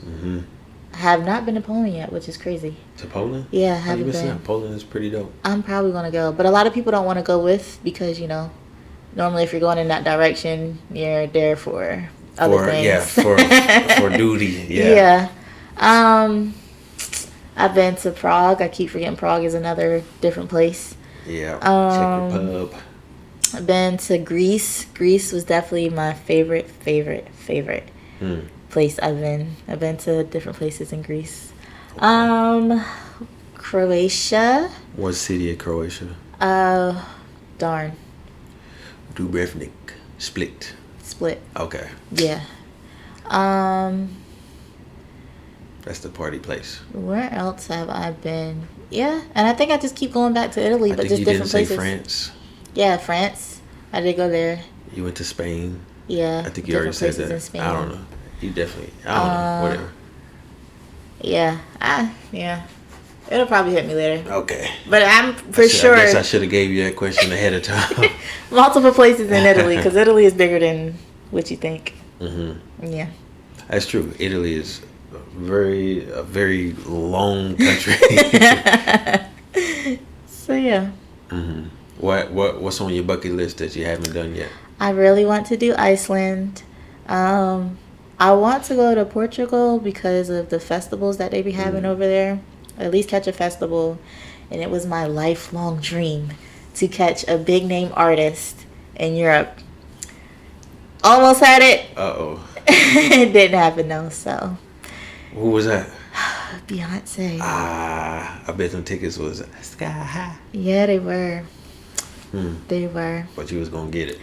I have not been to Poland yet, which is crazy. To Poland? Yeah, I How you haven't missing been. out? Poland is pretty dope. I'm probably gonna go, but a lot of people don't want to go with because normally if you're going in that direction, you're there for other things. Yeah, for duty. Yeah. Yeah. I've been to Prague. I keep forgetting Prague is another different place. Yeah. Check your pub. I've been to Greece. Greece was definitely my favorite place I've been. I've been to different places in Greece. Croatia. What city of Croatia? Darn. Dubrovnik. Split. Okay. Yeah. That's the party place. Where else have I been? Yeah, and I think I just keep going back to Italy, I but think just you different didn't places. say France. Yeah, France. I did go there. You went to Spain. Yeah. I think you already different said places that. in Spain. I don't know. You definitely. I don't know. Whatever. Yeah. Yeah. It'll probably hit me later. Okay. But I'm for sure. I guess I should have gave you that question ahead of time. Multiple places in Italy, because Italy is bigger than what you think. Yeah. That's true. Italy is a very long country. So yeah. What's on your bucket list that you haven't done yet? I really want to do Iceland. I want to go to Portugal because of the festivals that they be having over there. At least catch a festival. And it was my lifelong dream to catch a big name artist in Europe. Almost had it. Uh-oh. It didn't happen though, so. Who was that? Beyonce. I bet them tickets was sky high. Yeah, they were. They were. But you was gonna get it.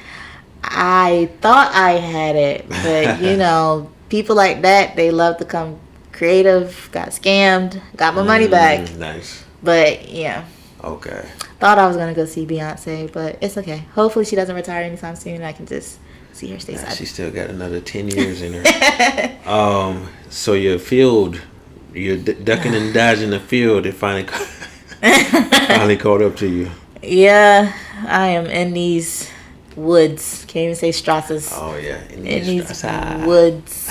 I thought I had it, but you know, people like that, they love to come creative, got scammed, got my money back. Nice. But yeah. Okay. Thought I was gonna go see Beyonce, but it's okay. Hopefully she doesn't retire anytime soon and I can just see her stay sad. She still got another 10 years in her. So your field, you're ducking and dodging the field, it finally caught up to you. Yeah, I am in these woods. Can't even say Strasses. Oh yeah, in these woods.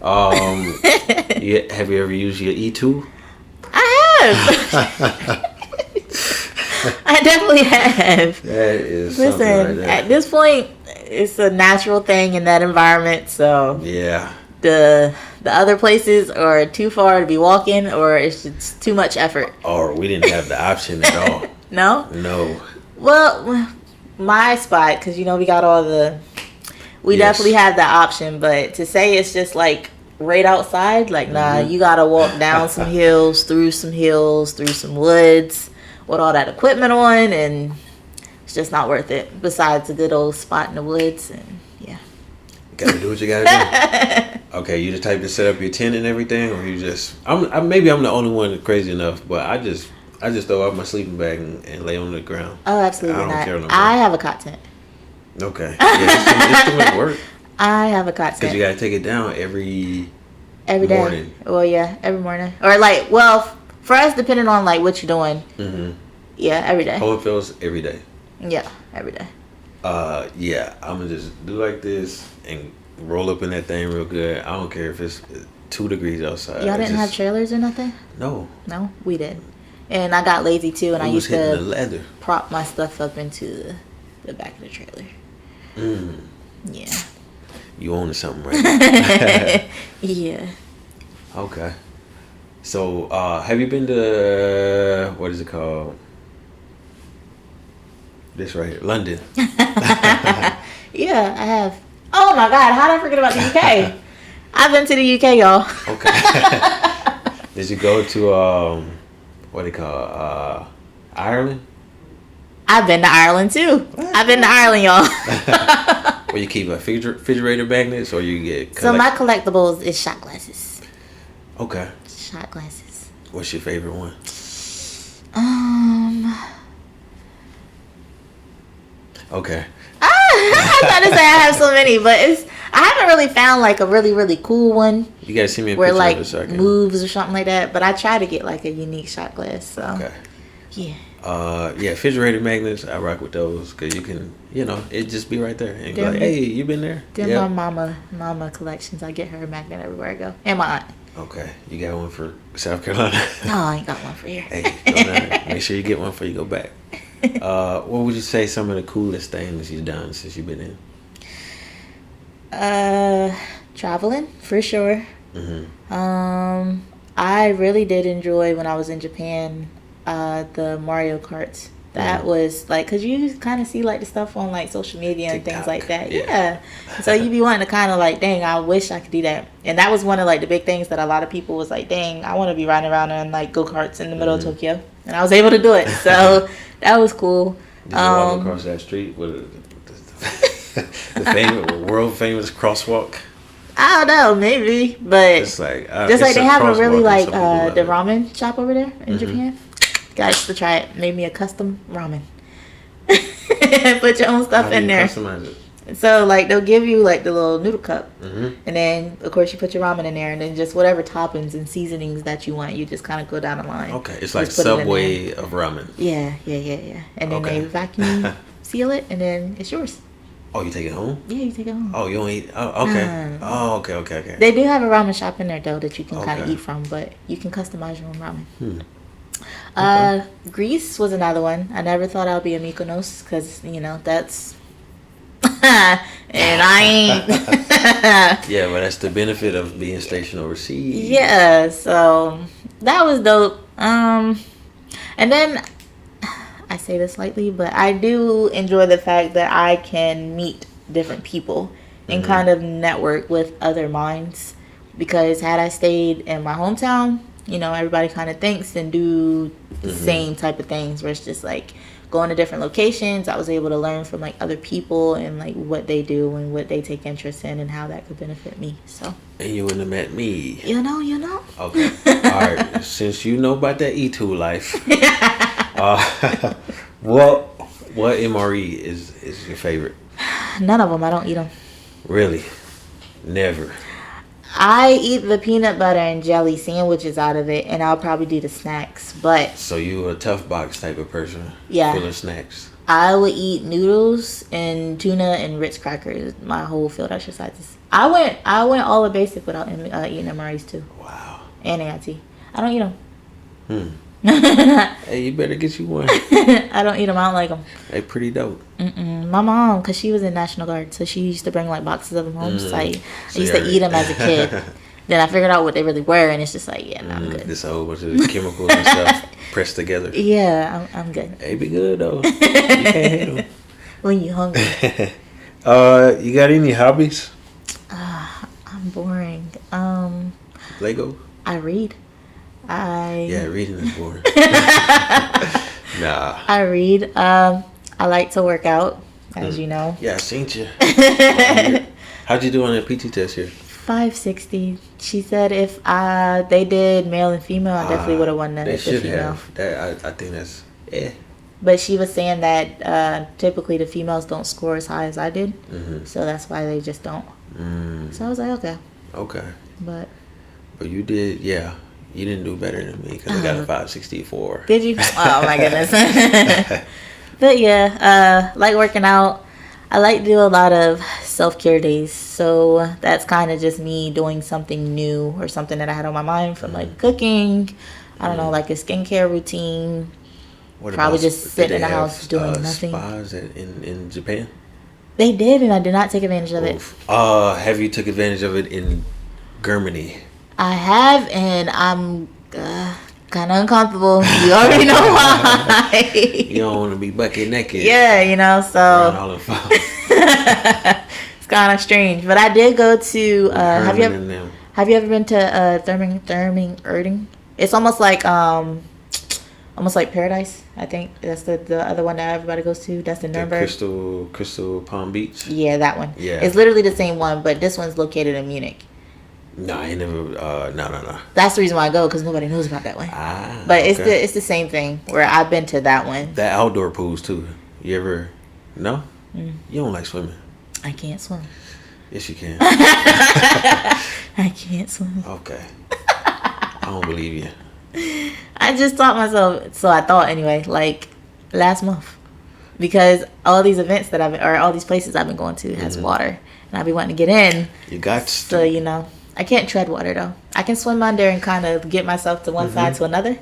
Have you ever used your E2? I have. I definitely have. That is Listen, something right at this point, it's a natural thing in that environment. So yeah, the other places are too far to be walking, or it's just too much effort. Or we didn't have the option at all. No. Well, my spot, because you know we got all the. We definitely have that option, but to say it's just like right outside, like nah, you gotta walk down some hills, through some woods, with all that equipment on, and it's just not worth it. Besides a good old spot in the woods, and yeah. Gotta do what you gotta do. Okay, you the type to set up your tent and everything, or you just? Maybe I'm the only one that's crazy enough, but I just throw out my sleeping bag and lay on the ground. Oh, absolutely I don't not. care no more. I have a cot tent. Okay. Yeah, it's too much work. I have a cot tent. Because you gotta take it down every day. morning. Well, yeah, every morning, or like, well, for us, depending on like what you're doing. Yeah, every day. Hohenfels every day. Yeah, every day. Yeah, I'm gonna just do like this and roll up in that thing real good. I don't care if it's 2 degrees outside. Y'all didn't have trailers or nothing? No, we did. And I got lazy too, and I used the to leather. prop my stuff up into the back of the trailer. Yeah. You own something right now. Yeah. Okay. So, have you been to, what is it called? This right here, London. Yeah, I have. Oh my God, how did I forget about the UK? I've been to the UK, y'all. Okay. Did you go to, what do you call Ireland? I've been to Ireland too. I've been to Ireland, y'all. Where you keep refrigerator magnets, or you get So my collectibles is shot glasses. Okay. Shot glasses. What's your favorite one? Okay. I was about to say I have so many, but I haven't really found like a really, really cool one. You gotta see me a where picture like of it so I can... moves or something like that. But I try to get like a unique shot glass. So okay. Yeah. Yeah, refrigerator magnets. I rock with those because you can, it just be right there and be like, hey, you been there? They're my mama collections. I get her a magnet everywhere I go, and my aunt. Okay, you got one for South Carolina? No, I ain't got one for here. Hey, make sure you get one before you go back. What would you say some of the coolest things you've done since you've been in? Traveling for sure. I really did enjoy when I was in Japan. The Mario Karts. That was like, cause you kind of see like the stuff on like social media and things like that. Yeah. So you be wanting to kind of like, dang, I wish I could do that. And that was one of like the big things that a lot of people was like, dang, I want to be riding around on like go-karts in the middle of Tokyo. And I was able to do it. So that was cool. Did you walk across that street with the world famous crosswalk? I don't know, maybe, but it's like just like they have a really like the ramen shop over there in Japan. Guys, to try it. Made me a custom ramen. Put your own stuff in there. Customize it? So like they'll give you like the little noodle cup, Mm-hmm. and then of course you put your ramen in there, and then just whatever toppings and seasonings that you want, you just kind of go down the line. Okay, it's like Just put it in Subway of ramen. Yeah. And then Okay. they vacuum seal it, and then it's yours. Oh, you take it home? Yeah, you take it home. Oh, you don't eat? Oh, okay. Mm. Oh, okay. They do have a ramen shop in there though that you can kind of Okay. eat from, but you can customize your own ramen. Okay. Greece was another one. I never thought I'd be a Mykonos because that's and I ain't. Yeah, but that's the benefit of being stationed overseas. Yeah, so that was dope. And then I say this lightly, but I do enjoy the fact that I can meet different people and kind of network with other minds. Because had I stayed in my hometown, everybody kind of thinks and do the same type of things where it's just like going to different locations. I was able to learn from like other people and like what they do and what they take interest in and how that could benefit me. So And you wouldn't have met me. you know. Okay. All right. Since you know about that E2 life, what MRE is your favorite? None of them. I don't eat them. Really? Never. I eat the peanut butter and jelly sandwiches out of it, and I'll probably do the snacks. But So you a tough box type of person? Yeah. Full of snacks. I would eat noodles and tuna and Ritz crackers my whole field exercises. I went all the basic without eating MREs too, Wow. and AIT. I don't eat them. Hey, you better get you one. I don't eat them. I don't like them. They pretty dope. My mom, because she was in National Guard, so she used to bring like boxes of them home. So I So used to you're- eat them as a kid. Then I figured out what they really were, and it's just like, yeah, no, I'm good. This a whole bunch of chemicals and stuff pressed together. Yeah, I'm good. They be good though. You can't hate 'em. When you hungry, You got any hobbies? I'm boring. Lego? I read. Yeah, reading is boring. Nah. I read. I like to work out, as you know. Yeah, I seen you. How'd you do on that PT test here? 560. She said if they did male and female, I definitely would have won the They should female. have. That I think that's But she was saying that typically the females don't score as high as I did, so that's why they just don't. So I was like, okay, okay. but But you did, yeah. You didn't do better than me because I got a 564. did you? Oh my goodness. But yeah, like working out. I like to do a lot of self-care days. So that's kind of just me doing something new or something that I had on my mind from like cooking. I don't know, like a skincare routine. What Probably about- just sitting in did the they house doing have, nothing. Spas in Japan? They did, and I did not take advantage of it. Oof. Have you took advantage of it in Germany? I have, and I'm kind of uncomfortable. You already know why. You don't want to be bucket naked. Yeah, Around so all the phones. it's kind of strange. But I did go to. Have you Herman and them. been to Therming Erding? It's almost like Paradise. I think that's the other one that everybody goes to. That's in The Nuremberg. Crystal Palm Beach. Yeah, that one. Yeah. It's literally the same one, but this one's located in Munich. No, I ain't never. No. That's the reason why I go, because nobody knows about that one. Ah, But okay. it's the same thing where I've been to that one. That outdoor pools too. You ever? No. Mm. You don't like swimming? I can't swim. Yes, you can. I can't swim. Okay. I don't believe you. I just taught myself, so I thought anyway, like last month, because all these events that all these places I've been going to has water, and I've been wanting to get in. You got to. So I can't tread water though. I can swim under and kind of get myself to one side to another,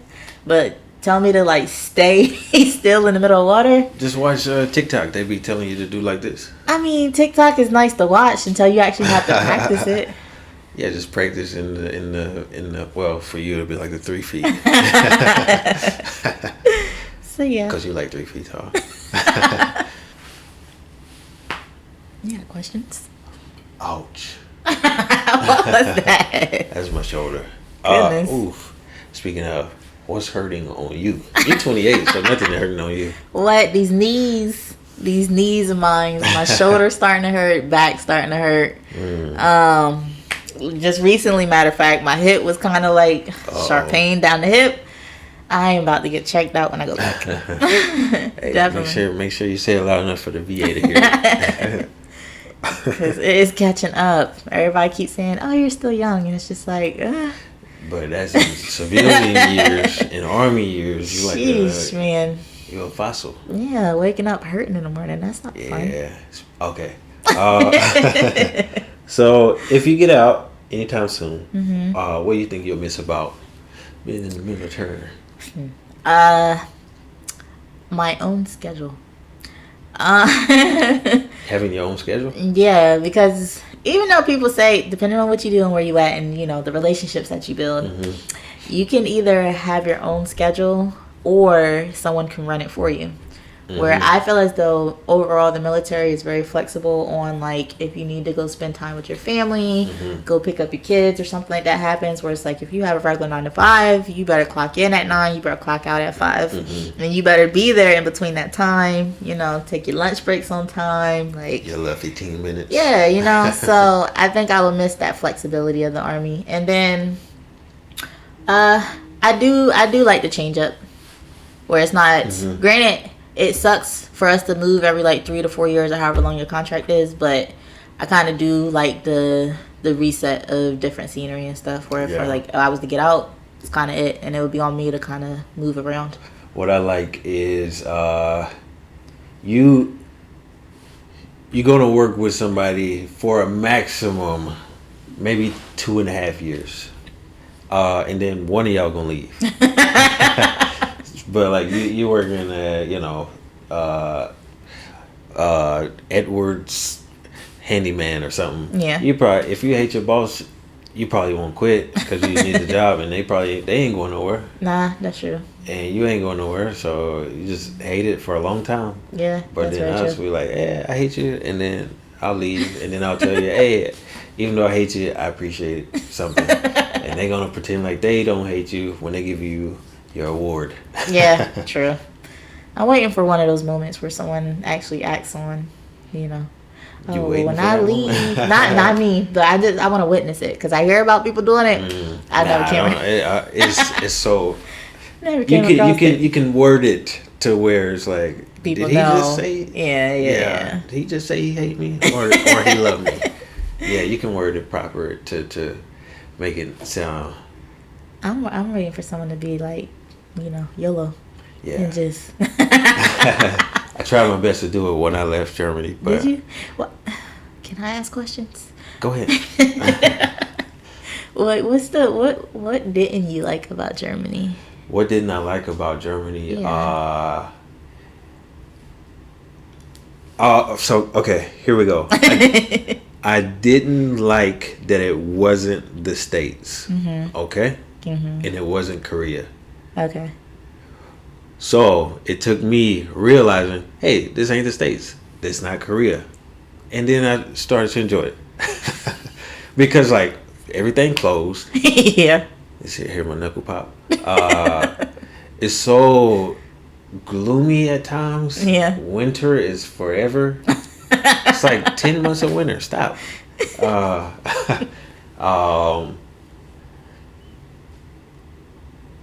but tell me to like stay still in the middle of water. Just watch TikTok. They be telling you to do like this. I mean, TikTok is nice to watch until you actually have to practice it. Yeah, just practice in the. Well, for you it'll be like the 3 feet. So yeah. Because you like 3 feet tall. You got questions? Ouch. What was that? That's my shoulder. Goodness. Oof. Speaking of, what's hurting on you? You're 28, so nothing hurting on you. What? These knees of mine, my shoulder starting to hurt, back starting to hurt. Just recently, matter of fact, my hip was kind of like sharp pain down the hip. I am about to get checked out when I go back. Hey, Definitely. Make sure you say it loud enough for the VA to hear it. Because it's catching up. Everybody keeps saying, "Oh, you're still young," and it's just like, But that's in civilian years, in army years, you sheesh, like man. you're a fossil. Yeah, waking up hurting in the morning. That's not fun. Yeah. Okay. So if you get out anytime soon, what do you think you'll miss about being in the military? My own schedule. Having your own schedule? Yeah, because even though people say, depending on what you do and where you at, and the relationships that you build, you can either have your own schedule or someone can run it for you. Where I feel as though overall the military is very flexible on, like, if you need to go spend time with your family, go pick up your kids or something like that happens, where it's like, if you have a regular 9 to 5, you better clock in at 9, you better clock out at 5, and you better be there in between that time, take your lunch breaks on time, like You left 15 minutes. yeah, so I think I will miss that flexibility of the Army. And then I do like to change up, where it's not granted it sucks for us to move every like 3 to 4 years or however long your contract is, but I kind of do like the reset of different scenery and stuff, where if I was to get out, it's kind of it, and it would be on me to kind of move around. What I like is you're going to work with somebody for a maximum maybe 2.5 years, and then one of y'all gonna leave. But like you working at Edwards handyman or something. Yeah. You probably, if you hate your boss, you probably won't quit because you need the job, and they ain't going nowhere. Nah, that's true. And you ain't going nowhere, so you just hate it for a long time. Yeah, But that's then very us, true. we like, I hate you, and then I'll leave, and then I'll tell you, hey, even though I hate you, I appreciate something. And they gonna pretend like they don't hate you when they give you your award. Yeah, true. I'm waiting for one of those moments where someone actually acts on, waiting when for I that leave, moment? not me, but I want to witness it because I hear about people doing it. I never came. It's so Never came across it. you can word it to where it's like, People did he know. just say? Yeah. Did he just say he hate me or he love me? Yeah, you can word it proper to make it sound. I'm waiting for someone to be like, YOLO, Yeah. and just. I tried my best to do it when I left Germany, but Did you? What? Can I ask questions? go ahead. What didn't you like about Germany? What didn't I like about Germany? Yeah. So okay, here we go. I didn't like that it wasn't the States, okay, and it wasn't Korea. Okay. So it took me realizing, hey, this ain't the States, this not Korea, and then I started to enjoy it because like everything closed. Yeah. You see, hear my knuckle pop. It's so gloomy at times. Yeah. Winter is forever. It's like 10 months of winter. Stop. I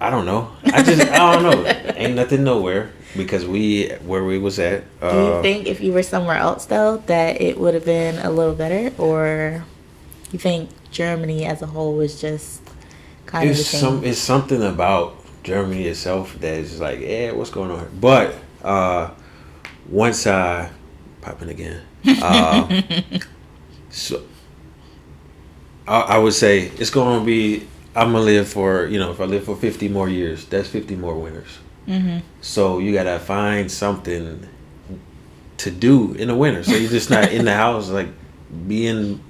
don't know. I don't know. Ain't nothing nowhere because where we was at. Do you think if you were somewhere else though that it would have been a little better, or you think Germany as a whole was just kind of the same? It's something about Germany itself that is like, what's going on here? But once I popping again, so I would say it's going to be. I'm gonna live for if I live for 50 more years, that's 50 more winters. So you gotta find something to do in the winter. So you're just not in the house like being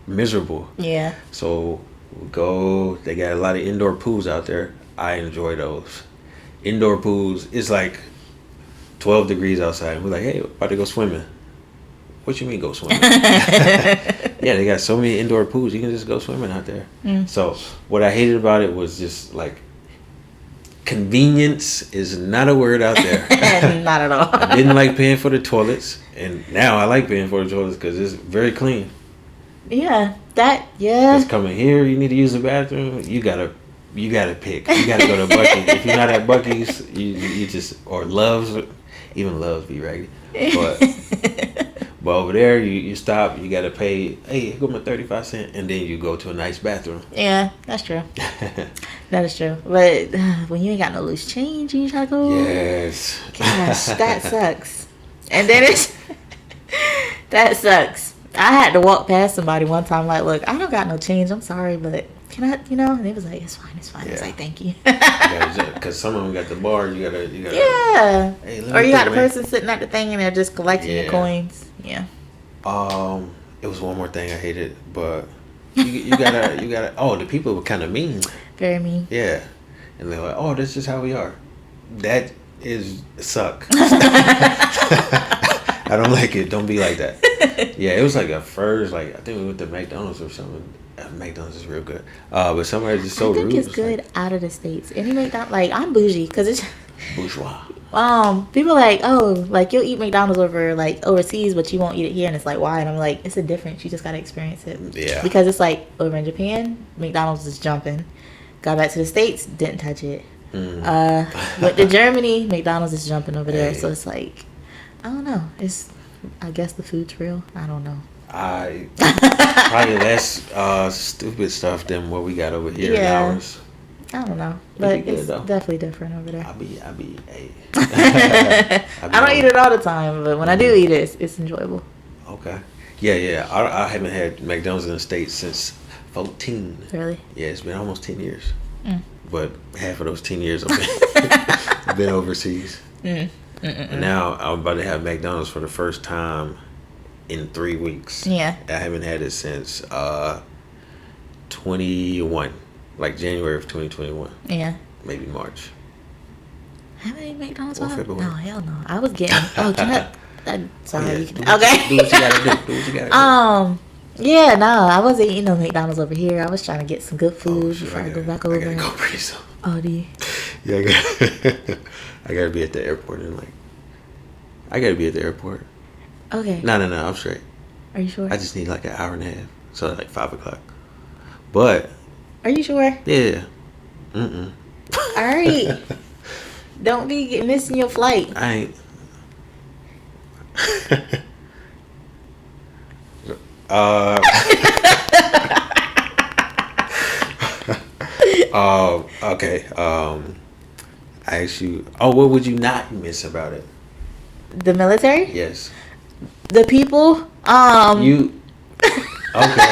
miserable. Yeah. So we go. They got a lot of indoor pools out there. I enjoy those. Indoor pools. It's like 12 degrees outside. We're like, hey, about to go swimming. What you mean go swimming? Yeah, they got so many indoor pools. You can just go swimming out there. So what I hated about it was just like convenience is not a word out there. Not at all. I didn't like paying for the toilets, and now I like paying for the toilets because it's very clean. Yeah. Yeah. Just coming here, you need to use the bathroom. You gotta pick. You gotta go to Buc-ee's. If you're not at Buc-ee's, you just or Love's. Even Love's be raggedy. But over there, you stop. You gotta pay. Hey, here go my 35 cents, and then you go to a nice bathroom. Yeah, that's true. That is true. But when you ain't got no loose change, and you try to go. Yes. Gosh, that sucks. And then it's that sucks. I had to walk past somebody one time, like, look, I don't got no change. I'm sorry, but can I, And they was like, it's fine, it's fine. I was Yeah. like, thank you. Because some of them got the bar. You gotta. Yeah. Hey, Or you got the person sitting at the thing and they're just collecting your Yeah. coins. Yeah. It was one more thing I hated, but you gotta. Oh, the people were kind of mean. Very mean. Yeah, and they're like, "Oh, this is how we are." That is suck. I don't like it. Don't be like that. Yeah, it was like a first. Like I think we went to McDonald's or something. McDonald's is real good. But somebody just so I think rude. it's good out of the States. Any McDonald's, like, I'm bougie because it's. Bourgeois. People are like, oh, like you'll eat McDonald's over like overseas, but you won't eat it here, and it's like, why? And I'm like, it's a difference. You just gotta experience it. Yeah. Because it's like over in Japan, McDonald's is jumping. Got back to the States, didn't touch it. Went to Germany, McDonald's is jumping over there. Hey. So it's like, I don't know. I guess the food's real. I don't know. Probably less stupid stuff than what we got over here in Yeah. ours. I don't know, It'd but be good, it's though. definitely different over there. I be hey. I don't eat it all the time, but when I do eat it, it's enjoyable. Okay. Yeah. I haven't had McDonald's in the States since 14. Really? Yeah, it's been almost 10 years. Mm. But half of those 10 years I've been overseas. And now I'm about to have McDonald's for the first time in 3 weeks. Yeah. I haven't had it since 21, like January of 2021, Yeah. maybe March. Haven't eaten McDonald's Or while? February. No, hell no. I was getting. Oh, can I? Sorry. Yeah, You do can, what okay. you gotta do. Do what you gotta do. Yeah, no, I wasn't eating no McDonald's over here. I was trying to get some good Oh, food shit, before I go back I over. gotta go pretty soon. Oh, do you? Yeah, I gotta be at the airport in I gotta be at the airport. Okay. No, I'm straight. Are you sure? I just need like an hour and a half, so like 5 o'clock. But Are you sure? yeah, All right. Don't be missing your flight. I ain't. Okay. I asked you. Oh, what would you not miss about it? The military? Yes. The people? You. Okay.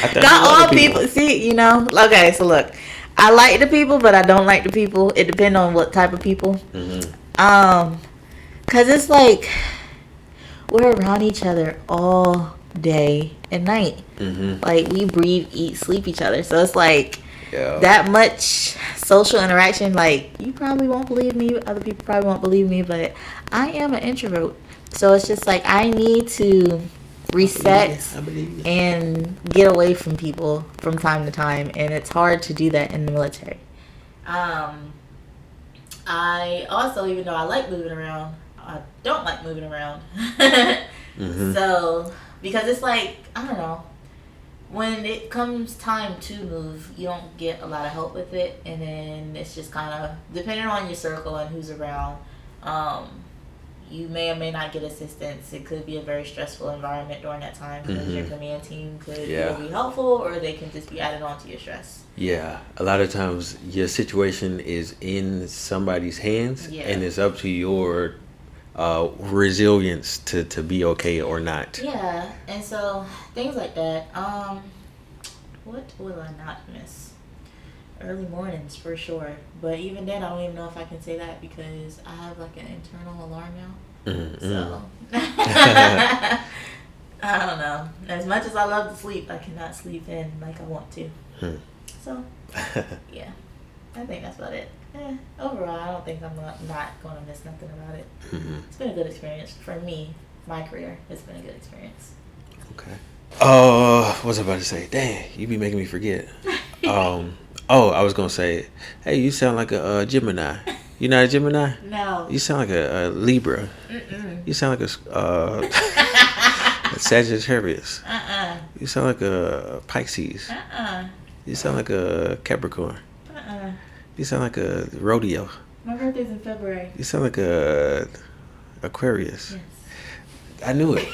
I thought Not you all loved the people. See, Okay, so look, I like the people, but I don't like the people. It depends on what type of people. Cause it's like we're around each other all day and night. Like we breathe, eat, sleep each other. So it's like that much social interaction. Like you probably won't believe me. Other people probably won't believe me, but I am an introvert. So it's just like I need to reset I believe you. and get away from people from time to time, and it's hard to do that in the military. I also, even though I like moving around, I don't like moving around. So because it's like, I don't know, when it comes time to move, you don't get a lot of help with it, and then it's just kind of depending on your circle and who's around. You may or may not get assistance. It could be a very stressful environment during that time because your command team could either be helpful or they can just be added on to your stress. Yeah, a lot of times your situation is in somebody's hands, and it's up to your resilience to be okay or not. Yeah, and so things like that. What will I not miss? Early mornings for sure, but even then, I don't even know if I can say that because I have like an internal alarm now. So I don't know. As much as I love to sleep, I cannot sleep in like I want to. So yeah, I think that's about it. Overall, I don't think I'm not going to miss nothing about it. It's been a good experience for me. My career, it's been a good experience. Okay. What was I about to say? Dang, you be making me forget. I was gonna say, hey, you sound like a Gemini. You not a Gemini? No. You sound like a Libra. You sound like a Sagittarius. You sound like a Pisces. You sound like a Capricorn. You sound like a Rodeo. My birthday's in February. You sound like a Aquarius. Yes. I knew it.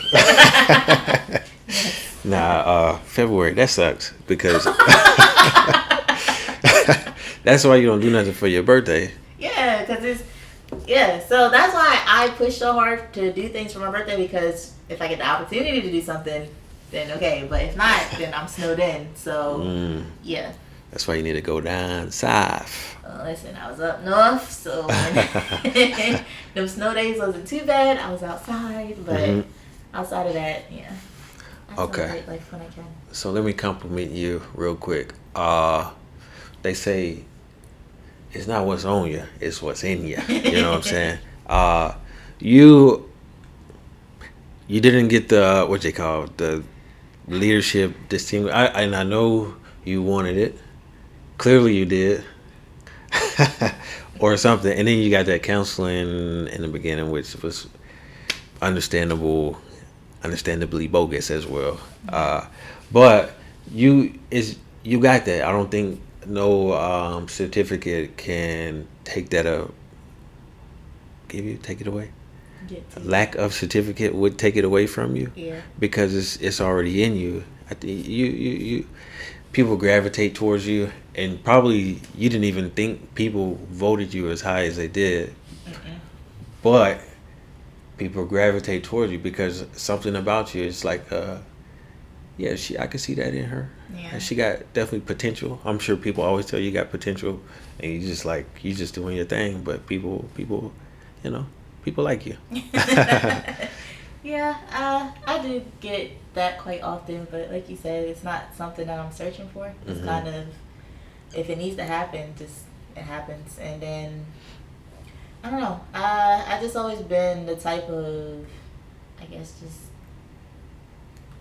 February, that sucks because that's why you don't do nothing for your birthday. Yeah, because so that's why I push so hard to do things for my birthday, because if I get the opportunity to do something, then okay, but if not, then I'm snowed in. So yeah. That's why you need to go down south. Listen, I was up north, so when them snow days wasn't too bad. I was outside, but outside of that, yeah. I celebrate life when I can. So let me compliment you real quick. They say it's not what's on you, it's what's in you. You know what I'm saying? You didn't get the what they call the leadership distinguish. And I know you wanted it. Clearly you did. Or something. And then you got that counseling in the beginning, which was understandably bogus as well. But you got that. I don't think no certificate can take that take it away. Lack of certificate would take it away from you. Yeah. Because it's already in you. I think you people gravitate towards you, and probably you didn't even think people voted you as high as they did. But people gravitate towards you because something about you is like, I could see that in her. Yeah. She got definitely potential. I'm sure people always tell you got potential, and you just doing your thing. But people, people like you. Yeah, I do get that quite often, but like you said, it's not something that I'm searching for. It's kind of, if it needs to happen, just it happens. And then, I don't know, I just always been the type of, I guess just,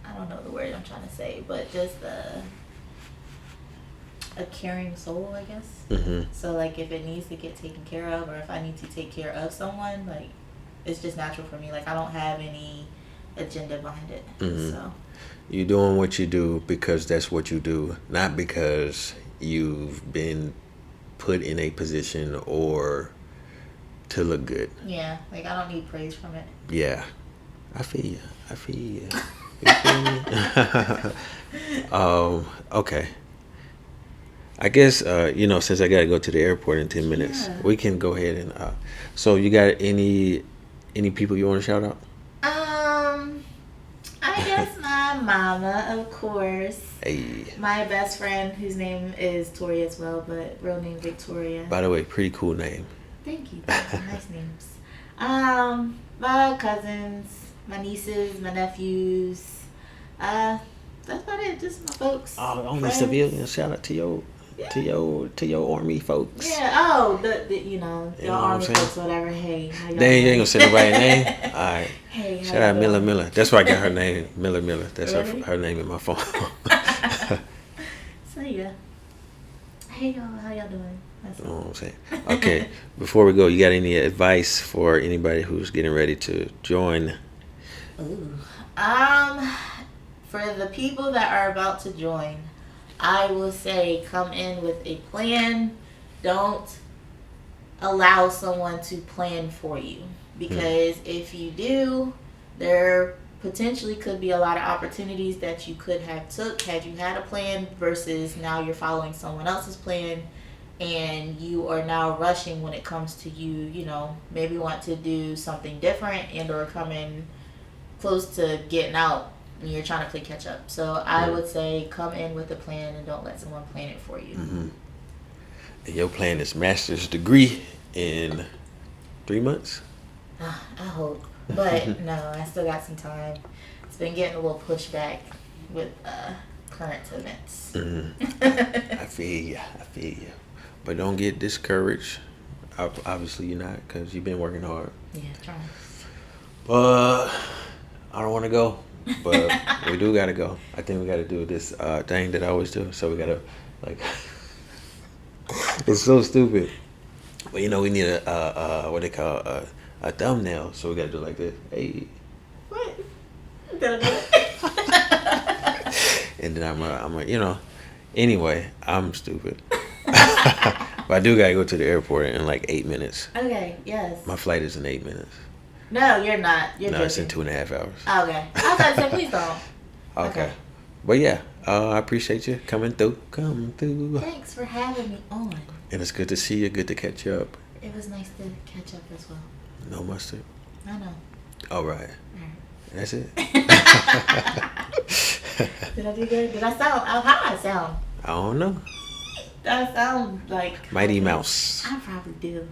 I don't know the word I'm trying to say, but just a caring soul, I guess. So like if it needs to get taken care of, or if I need to take care of someone, like, it's just natural for me. Like, I don't have any agenda behind it. So You're doing what you do because that's what you do, not because you've been put in a position or to look good. Yeah, like I don't need praise from it. Yeah, I feel you. You feel me? Okay. I guess since I gotta go to the airport in 10 minutes, we can go ahead and. So you got any people you want to shout out? I guess my mama, of course. Hey. My best friend, whose name is Tori as well, but real name Victoria. By the way, pretty cool name. Thank you. Nice names. My cousins, my nieces, my nephews. That's about it. Just my folks. Only friends. civilians. Shout out to your. Yeah. To your army folks. Yeah. Oh, your army folks, whatever. Hey, how y'all they ain't gonna say nobody's name. All right. Hey, shout out Miller. That's why I got her name, Miller. That's really? her name in my phone. So yeah. Hey y'all, how y'all doing? That's You know what I'm saying? Okay. Before we go, you got any advice for anybody who's getting ready to join? Ooh. For the people that are about to join, I will say come in with a plan. Don't allow someone to plan for you, because if you do, there potentially could be a lot of opportunities that you could have took had you had a plan, versus now you're following someone else's plan and you are now rushing when it comes to you maybe want to do something different and or coming close to getting out and you're trying to play catch up. So I would say come in with a plan and don't let someone plan it for you. And your plan is master's degree in 3 months? I hope. But no, I still got some time. It's been getting a little pushback with current events. I feel you. But don't get discouraged. Obviously you're not, because you've been working hard. Yeah, trying. But I don't want to go. But we do got to go. I think we got to do this thing that I always do. So we got to, it's so stupid. But we need a what they call a thumbnail. So we got to do like this. Hey. What? You gotta do it. And then I'm anyway, I'm stupid. But I do got to go to the airport in like 8 minutes. Okay, yes. My flight is in 8 minutes. No, you're not. You're No, it's in joking. 2.5 hours. Okay. I was about to say, please don't. Okay. But yeah, I appreciate you coming through. Come through. Thanks for having me on. And it's good to see you. Good to catch you up. It was nice to catch up as well. No mustard. I know. All right. All right. That's it. Did I do good? Did I sound? How I sound? I don't know. I sound like Mighty Mouse. I probably do.